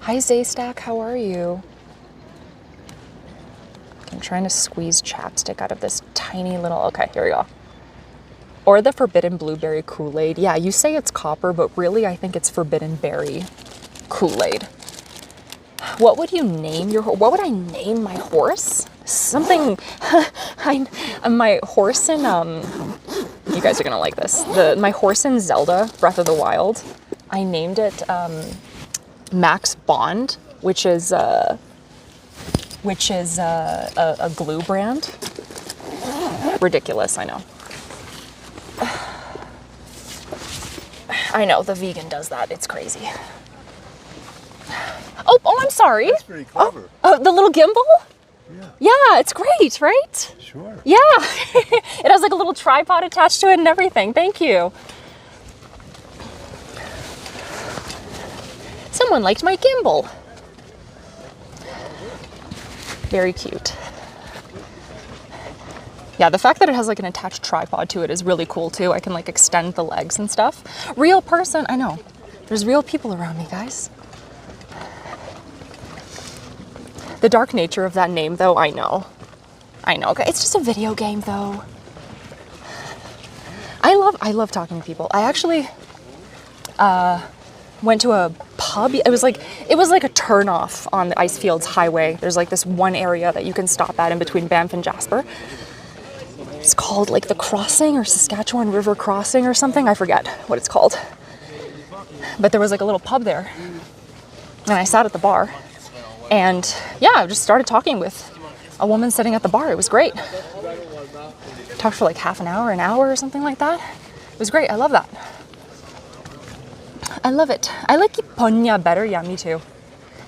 Speaker 1: Hi, Zaystack, how are you? I'm trying to squeeze chapstick out of this tiny little, okay, here we go. Or the forbidden blueberry Kool-Aid. Yeah, you say it's copper, but really I think it's forbidden berry Kool-Aid. What would you name what would I name my horse? Something, my horse in, you guys are gonna like this. My horse in Zelda, Breath of the Wild, I named it Max Bond, which is a glue brand. Ridiculous, I know. I know, the vegan does that. It's crazy. Oh, I'm sorry.
Speaker 2: That's pretty clever.
Speaker 1: Oh, the little gimbal?
Speaker 2: Yeah.
Speaker 1: Yeah, it's great, right?
Speaker 2: Sure.
Speaker 1: Yeah. It has like a little tripod attached to it and everything. Thank you. Someone liked my gimbal. Very cute. Yeah, the fact that it has like an attached tripod to it is really cool too. I can like extend the legs and stuff. Real person, I know. There's real people around me, guys. The dark nature of that name though, I know. It's just a video game though. I love talking to people. I actually went to a pub. It was like a turn off on the Icefields Highway. There's like this one area that you can stop at in between Banff and Jasper. It's called like the Crossing or Saskatchewan River Crossing or something. I forget what it's called. But there was like a little pub there. And I sat at the bar. And yeah, I just started talking with a woman sitting at the bar. It was great. Talked for like half an hour or something like that. It was great. I love that. I love it. I like Iponya better. Yeah, me too.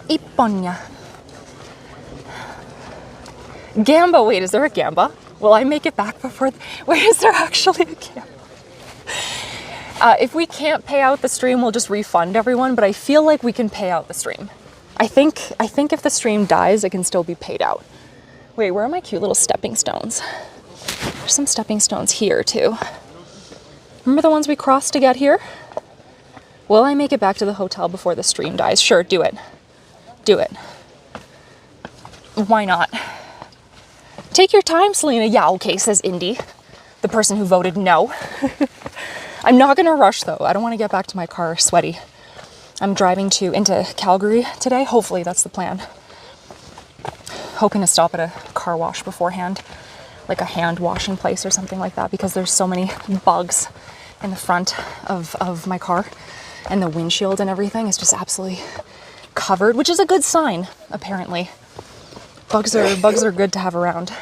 Speaker 1: Iponya. Gamba. Wait, is there a gamba? Will I make it back before? Wait, is there actually a gamba? If we can't pay out the stream, we'll just refund everyone. But I feel like we can pay out the stream. I think if the stream dies, it can still be paid out. Wait, where are my cute little stepping stones? There's some stepping stones here too. Remember the ones we crossed to get here? Will I make it back to the hotel before the stream dies? Sure, do it. Do it. Why not? Take your time, Celina. Yeah, okay, says Indy, the person who voted no. I'm not gonna rush though. I don't want to get back to my car sweaty. I'm driving into Calgary today. Hopefully that's the plan. Hoping to stop at a car wash beforehand, like a hand washing place or something like that, because there's so many bugs in the front of my car, and the windshield and everything is just absolutely covered, which is a good sign, apparently. Bugs are good to have around.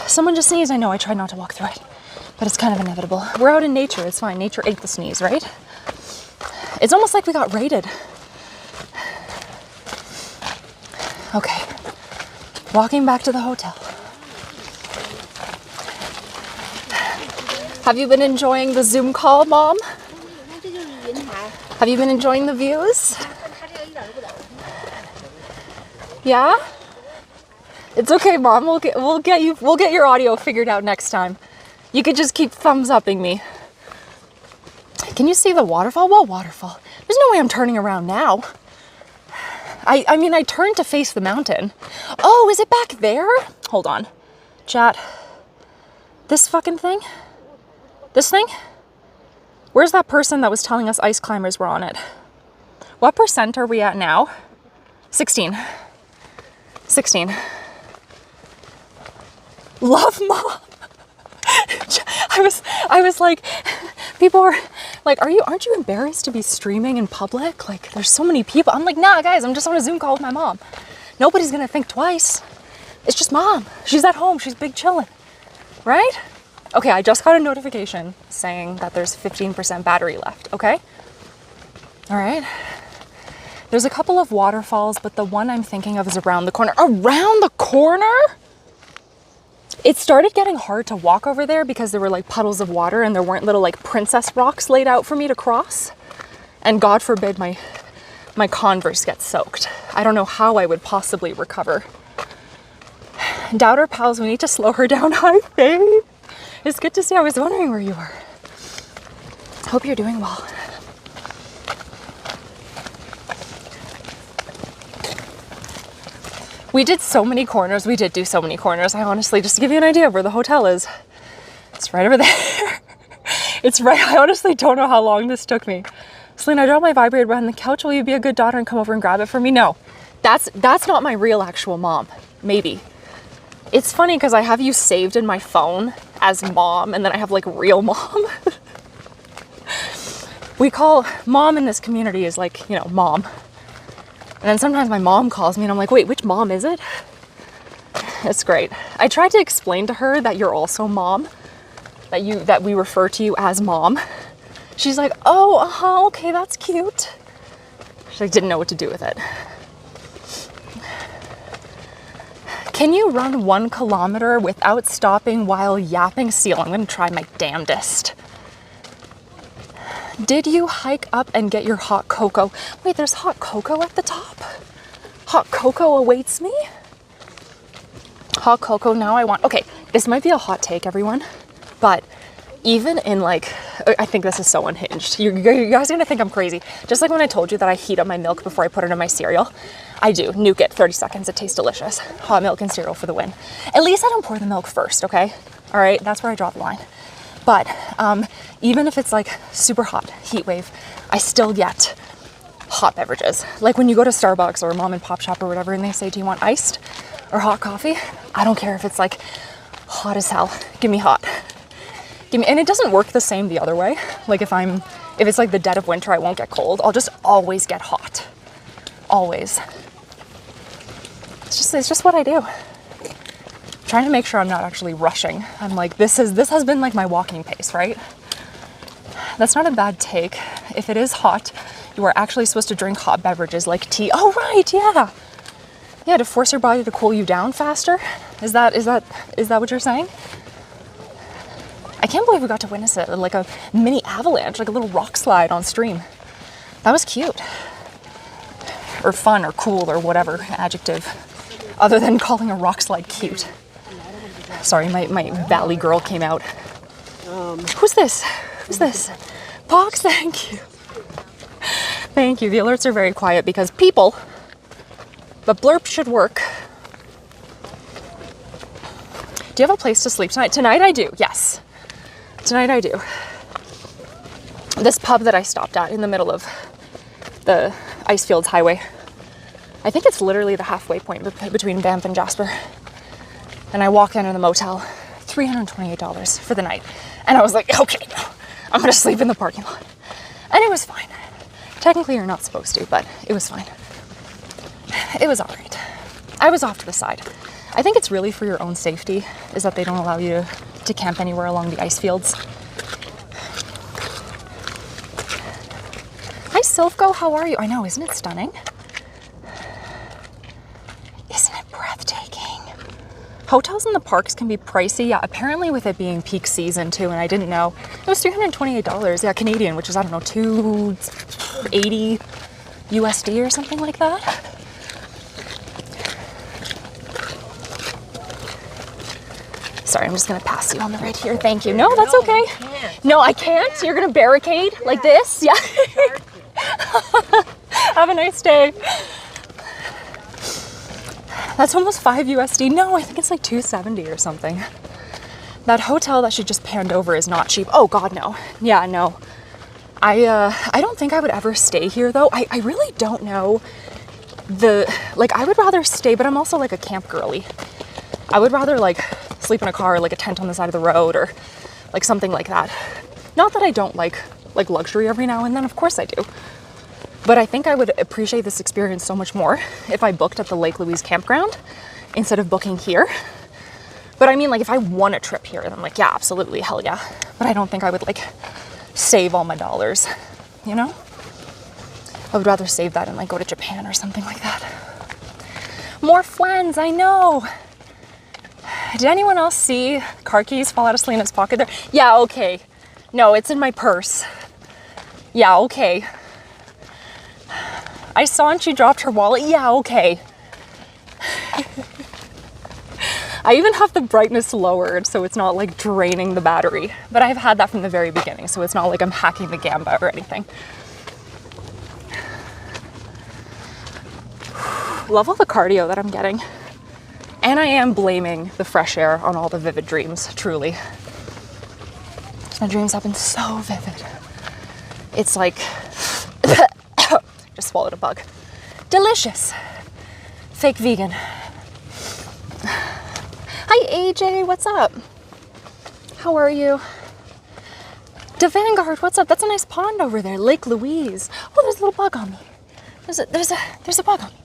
Speaker 1: Someone just sneezed. I know, I tried not to walk through it, but it's kind of inevitable. We're out in nature, it's fine. Nature ate the sneeze, right? It's almost like we got raided. Okay, walking back to the hotel. Have you been enjoying the Zoom call, Mom? Have you been enjoying the views? Yeah? It's okay, Mom. We'll get your audio figured out next time. You could just keep thumbs upping me. Can you see the waterfall? What waterfall? There's no way I'm turning around now. I mean, I turned to face the mountain. Oh, is it back there? Hold on. Chat. This fucking thing? This thing? Where's that person that was telling us ice climbers were on it? What percent are we at now? 16. 16. Love, Mom. I was like, people are like, aren't you embarrassed to be streaming in public? Like, there's so many people. I'm like, nah, guys, I'm just on a Zoom call with my mom. Nobody's gonna think twice. It's just Mom. She's at home. She's big chilling, right? Okay, I just got a notification saying that there's 15% battery left, okay? All right. There's a couple of waterfalls, but the one I'm thinking of is around the corner. Around the corner? It started getting hard to walk over there because there were like puddles of water and there weren't little like princess rocks laid out for me to cross. And God forbid my Converse gets soaked. I don't know how I would possibly recover. Doubter pals, we need to slow her down. Hi, babe. It's good to see. I was wondering where you were. Hope you're doing well. We did so many corners. We did do so many corners. I honestly, just to give you an idea of where the hotel is, it's right over there. It's right. I honestly don't know how long this took me. Celina, I dropped my vibrator behind the couch. Will you be a good daughter and come over and grab it for me? No, that's not my real actual mom. Maybe. It's funny because I have you saved in my phone as Mom, and then I have like real Mom. We call Mom in this community is like, you know, Mom. And then sometimes my mom calls me and I'm like, wait, which mom is it? It's great. I tried to explain to her that you're also Mom, that we refer to you as Mom. She's like, oh, okay, that's cute. She like, didn't know what to do with it. Can you run 1 kilometer without stopping while yapping? Seal, I'm gonna try my damnedest. Did you hike up and get your hot cocoa? Wait, there's hot cocoa at the top? Hot cocoa awaits me? Hot cocoa, now I want... Okay, this might be a hot take, everyone, but even in like... I think this is so unhinged. You guys are gonna think I'm crazy. Just like when I told you that I heat up my milk before I put it in my cereal. I do. Nuke it, 30 seconds. It tastes delicious. Hot milk and cereal for the win. At least I don't pour the milk first, okay? All right, that's where I draw the line. But even if it's like super hot, heat wave, I still get hot beverages. Like when you go to Starbucks or a mom and pop shop or whatever and they say, do you want iced or hot coffee? I don't care if it's like hot as hell. Give me hot. Give me, and it doesn't work the same the other way. Like if it's like the dead of winter, I won't get cold. I'll just always get hot. Always. It's just what I do. Trying to make sure I'm not actually rushing. I'm like, this has been like my walking pace, right? That's not a bad take. If it is hot, you are actually supposed to drink hot beverages like tea. Oh, right, yeah. Yeah, to force your body to cool you down faster. Is that what you're saying? I can't believe we got to witness it, like a mini avalanche, like a little rock slide on stream. That was cute. Or fun or cool or whatever adjective, other than calling a rock slide cute. Sorry, my valley girl came out. Who's this? Who's this? Pox, thank you. Thank you. The alerts are very quiet because people, but blurp should work. Do you have a place to sleep tonight? Tonight I do, yes. Tonight I do. This pub that I stopped at in the middle of the Icefields Highway, I think it's literally the halfway point between Banff and Jasper. And I walked into the motel, $328 for the night. And I was like, okay, no, I'm gonna sleep in the parking lot. And it was fine. Technically you're not supposed to, but it was fine. It was all right. I was off to the side. I think it's really for your own safety, is that they don't allow you to camp anywhere along the ice fields. Hi, Silfco, how are you? I know, isn't it stunning? Isn't it breathtaking? Hotels in the parks can be pricey. Yeah, apparently with it being peak season too, and I didn't know. It was $328, yeah, Canadian, which is, I don't know, $280 USD or something like that. Sorry, I'm just gonna pass you on the right here. Thank you. No, that's okay. No, I can't. You're gonna barricade like this? Yeah. Have a nice day. That's almost 5 USD. No, I think it's like 270 or something. That hotel that she just panned over is not cheap. Oh God, no. Yeah, no. I don't think I would ever stay here though. I really don't know like I would rather stay, but I'm also like a camp girly. I would rather like sleep in a car, like a tent on the side of the road or like something like that. Not that I don't like luxury every now and then, of course I do. But I think I would appreciate this experience so much more if I booked at the Lake Louise campground instead of booking here. But I mean, like if I won a trip here, then I'm like, yeah, absolutely, hell yeah. But I don't think I would like save all my dollars, you know? I would rather save that and like go to Japan or something like that. More friends, I know. Did anyone else see car keys fall out of Celina's pocket there? Yeah, okay. No, it's in my purse. Yeah, okay. I saw and she dropped her wallet. Yeah, okay. I even have the brightness lowered so it's not like draining the battery. But I've had that from the very beginning, so it's not like I'm hacking the gamba or anything. Love all the cardio that I'm getting. And I am blaming the fresh air on all the vivid dreams, truly. My dreams have been so vivid. It's like, just swallowed a bug. Delicious. Fake vegan. Hi AJ, what's up? How are you? De Vanguard, what's up? That's a nice pond over there, Lake Louise. Oh, there's a little bug on me. There's a bug on me.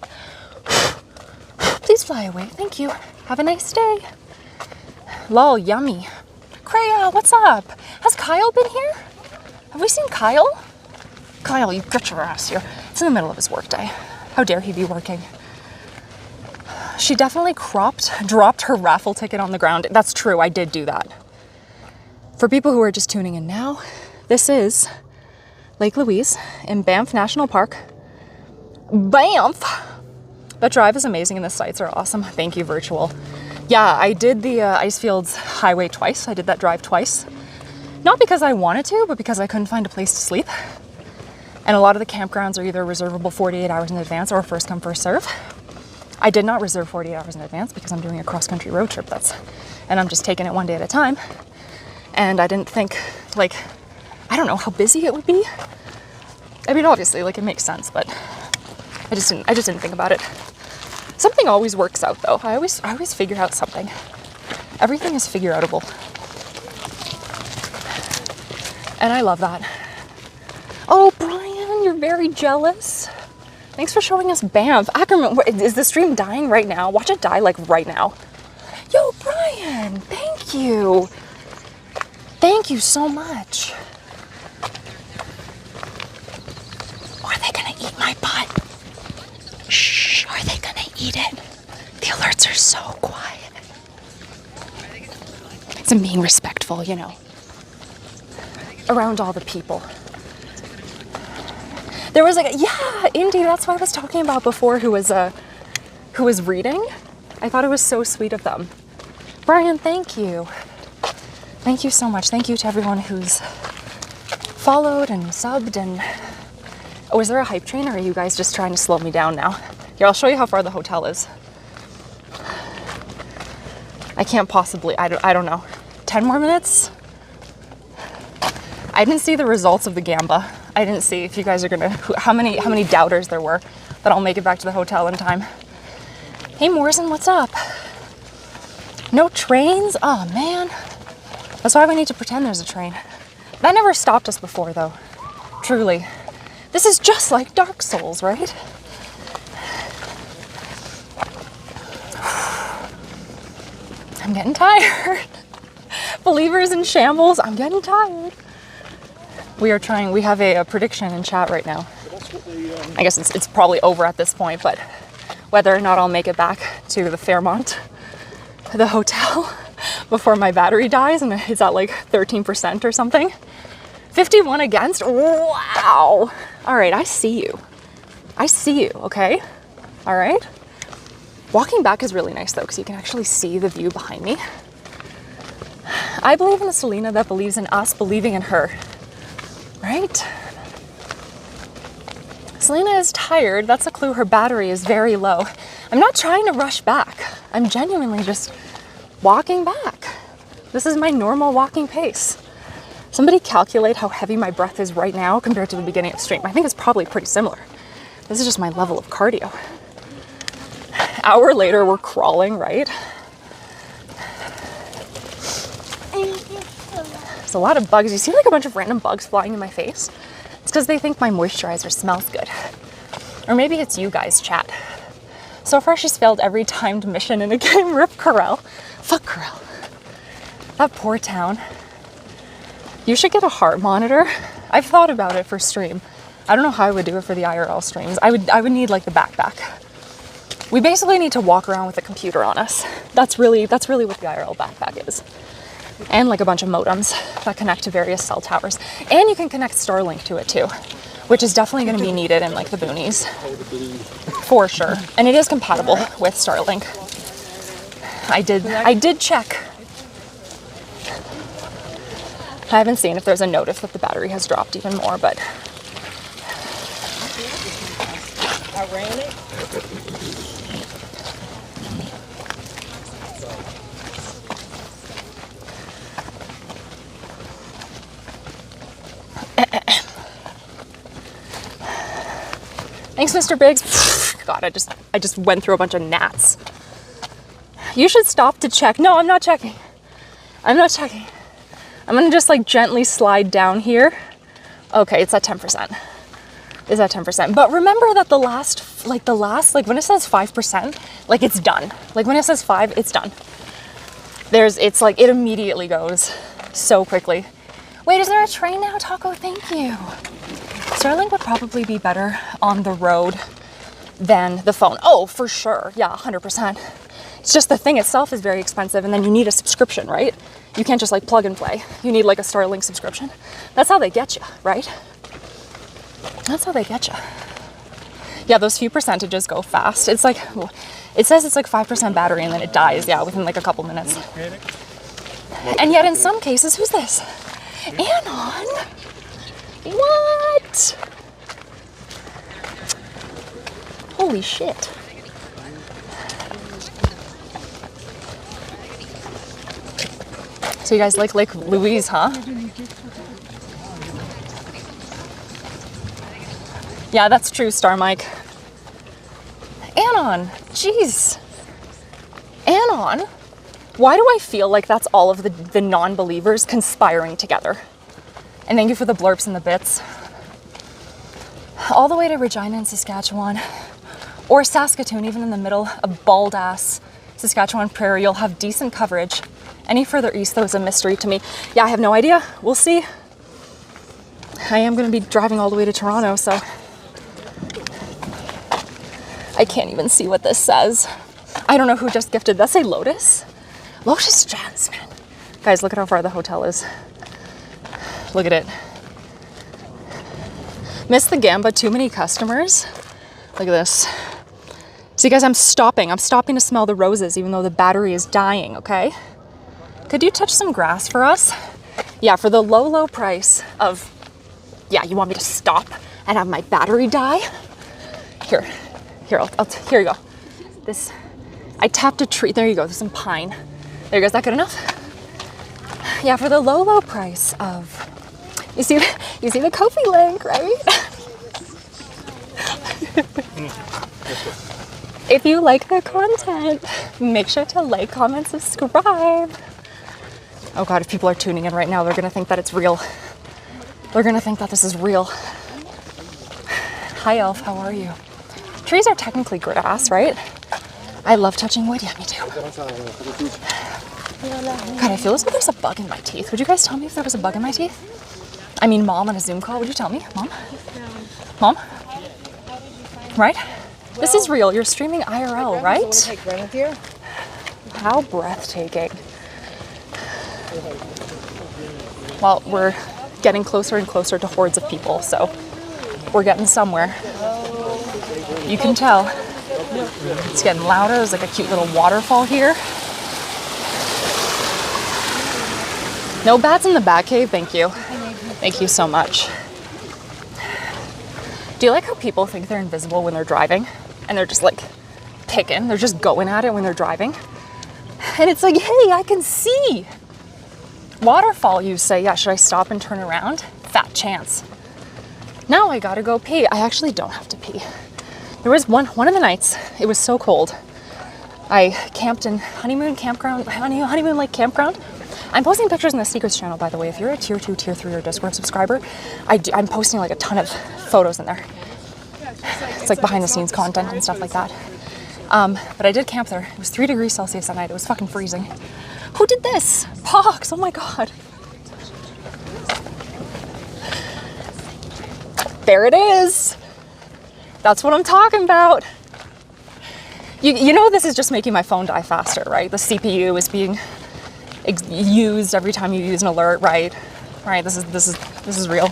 Speaker 1: Please fly away, thank you. Have a nice day. Lol, yummy. Kreia, what's up? Has Kyle been here? Have we seen Kyle? Kyle, you get your ass here. It's in the middle of his workday. How dare he be working? She definitely dropped her raffle ticket on the ground. That's true, I did do that. For people who are just tuning in now, this is Lake Louise in Banff National Park. Banff! That drive is amazing and the sights are awesome. Thank you, virtual. Yeah, I did the Icefields Highway twice. I did that drive twice. Not because I wanted to, but because I couldn't find a place to sleep. And a lot of the campgrounds are either reservable 48 hours in advance or first come, first serve. I did not reserve 48 hours in advance because I'm doing a cross-country road trip. And I'm just taking it one day at a time. And I didn't think, like, I don't know how busy it would be. I mean, obviously, like, it makes sense, but I just didn't think about it. Something always works out, though. I always figure out something. Everything is figure-outable. And I love that. Oh, Brian, you're very jealous. Thanks for showing us Banff. Ackerman, is the stream dying right now? Watch it die, like, right now. Yo, Brian, thank you. Thank you so much. Are they gonna eat my butt? Shh, are they gonna eat it? The alerts are so quiet. It's being respectful, you know, around all the people. There was like, yeah, Indy, that's what I was talking about before, who was reading. I thought it was so sweet of them. Brian, thank you. Thank you so much. Thank you to everyone who's followed and subbed and... Oh, is there a hype train or are you guys just trying to slow me down now? Here, I'll show you how far the hotel is. I can't possibly, I don't know. 10 more minutes? I didn't see the results of the gamba. I didn't see if you guys are gonna, how many doubters there were that I'll make it back to the hotel in time. Hey Morrison, what's up? No trains? Oh man. That's why we need to pretend there's a train. That never stopped us before though. Truly. This is just like Dark Souls, right? I'm getting tired. Believers in shambles, I'm getting tired. We have a prediction in chat right now. I guess it's probably over at this point, but whether or not I'll make it back to the Fairmont, the hotel, before my battery dies and it's at like 13% or something. 51 against, wow. All right, I see you. I see you, okay? All right. Walking back is really nice though, because you can actually see the view behind me. I believe in a Celina that believes in us believing in her, right? Celina is tired. That's a clue her battery is very low. I'm not trying to rush back. I'm genuinely just walking back. This is my normal walking pace. Somebody calculate how heavy my breath is right now compared to the beginning of the stream. I think it's probably pretty similar. This is just my level of cardio. Hour later, we're crawling, right? There's a lot of bugs. You see like a bunch of random bugs flying in my face? It's because they think my moisturizer smells good. Or maybe it's you guys, chat. So far, she's failed every timed mission in a game. Rip Corel. Fuck Corel. That poor town. You should get a heart monitor. I've thought about it for stream. I don't know how I would do it for the IRL streams. I would need like the backpack. We basically need to walk around with a computer on us. That's really what the IRL backpack is. And like a bunch of modems that connect to various cell towers. And you can connect Starlink to it too, which is definitely going to be needed in like the boonies. For sure. And it is compatible with Starlink. I did check. I haven't seen if there's a notice that the battery has dropped even more, but
Speaker 3: I ran it.
Speaker 1: Thanks, Mr. Biggs. God, I just went through a bunch of gnats. You should stop to check. No, I'm not checking. I'm not checking. I'm gonna just like gently slide down here. Okay, it's at 10%. It's at 10%. But remember that the last, like when it says 5%, like it's done. Like when it says 5, it's done. It's like, it immediately goes so quickly. Wait, is there a train now, Taco? Thank you. Starlink would probably be better on the road than the phone. Oh, for sure. Yeah, 100%. It's just the thing itself is very expensive, and then you need a subscription, right? You can't just like plug and play. You need like a Starlink subscription. That's how they get you, right? That's how they get you. Yeah, those few percentages go fast. It's like, it says it's like 5% battery and then it dies, yeah, within like a couple minutes. And yet in some cases, who's this? Anon? What? Holy shit. So you guys like Lake Louise, huh? Yeah, that's true, Star Mike. Anon, jeez. Anon, why do I feel like that's all of the non-believers conspiring together? And thank you for the blurps and the bits. All the way to Regina in Saskatchewan, or Saskatoon, even in the middle of bald-ass Saskatchewan prairie, you'll have decent coverage. Any further east, though, is a mystery to me. Yeah, I have no idea. We'll see. I am going to be driving all the way to Toronto, so I can't even see what this says. I don't know who just gifted. That's a Lotus? Lotus Gems, man. Guys, look at how far the hotel is. Look at it. Missed the Gamba, too many customers. Look at this. See, guys, I'm stopping. I'm stopping to smell the roses, even though the battery is dying, okay? Could you touch some grass for us? Yeah, for the low, low price of, yeah, you want me to stop and have my battery die? Here, here you go. This, I tapped a tree. There you go. There's some pine. There you go. Is that good enough? Yeah, for the low, low price of, you see the Ko-fi link, right? If you like the content, make sure to like, comment, subscribe. Oh God, if people are tuning in right now, they're gonna think that it's real. They're gonna think that this is real. Hi Elf, how are you? Trees are technically grass, right? I love touching wood, yeah, me too. God, I feel as though there's a bug in my teeth. Would you guys tell me if there was a bug in my teeth? I mean, Mom on a Zoom call, would you tell me? Mom? Mom? Right? This is real, you're streaming IRL, right? How breathtaking. Well, we're getting closer and closer to hordes of people, so we're getting somewhere. You can tell. It's getting louder. There's like a cute little waterfall here. No bats in the bat cave, thank you. Thank you so much. Do you like how people think they're invisible when they're driving? And they're just like picking, they're just going at it when they're driving. And it's like, hey, I can see. Waterfall, you say, yeah, should I stop and turn around? Fat chance. Now I gotta go pee. I actually don't have to pee. There was one of the nights, it was so cold. I camped in Honeymoon Lake Campground. I'm posting pictures in the Secrets channel, by the way. If you're a tier 2, tier 3, or Discord subscriber, I'm posting like a ton of photos in there. It's like behind the scenes content and stuff like that. But I did camp there. It was 3 degrees Celsius that night. It was fucking freezing. Who did this? Pox, oh my God. There it is. That's what I'm talking about. You know this is just making my phone die faster, right? The CPU is being used every time you use an alert, right? Right, this is real.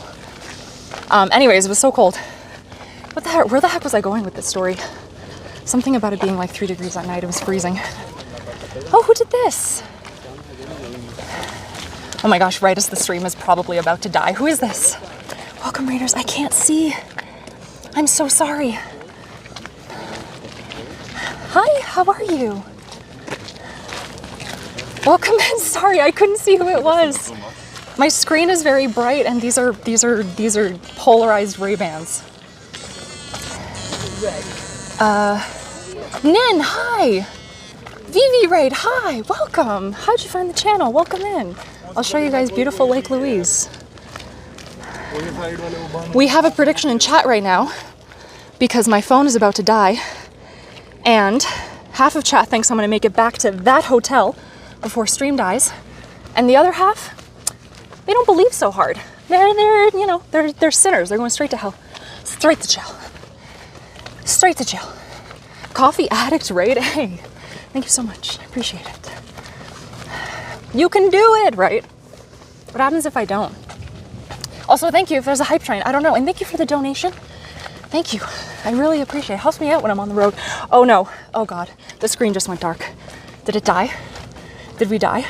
Speaker 1: Anyways, it was so cold. What the heck, where the heck was I going with this story? Something about it being like 3 degrees that night, it was freezing. Oh, who did this? Oh my gosh, right as the stream is probably about to die. Who is this? Welcome, readers, I can't see. I'm so sorry. Hi, how are you? Welcome in. Sorry, I couldn't see who it was. My screen is very bright, and these are polarized Ray-Bans. Nin, hi. Vivi Raid, hi. Welcome. How'd you find the channel? Welcome in. I'll show you guys beautiful Lake Louise. We have a prediction in chat right now because my phone is about to die, and half of chat thinks I'm going to make it back to that hotel before stream dies, and the other half, they don't believe so hard. They're sinners. They're going straight to hell. Straight to jail. Straight to jail. Coffee addict raid. Hey, thank you so much. I appreciate it. You can do it, right? What happens if I don't? Also, thank you if there's a hype train. I don't know. And thank you for the donation. Thank you. I really appreciate it. Helps me out when I'm on the road. Oh no. Oh God. The screen just went dark. Did it die? Did we die?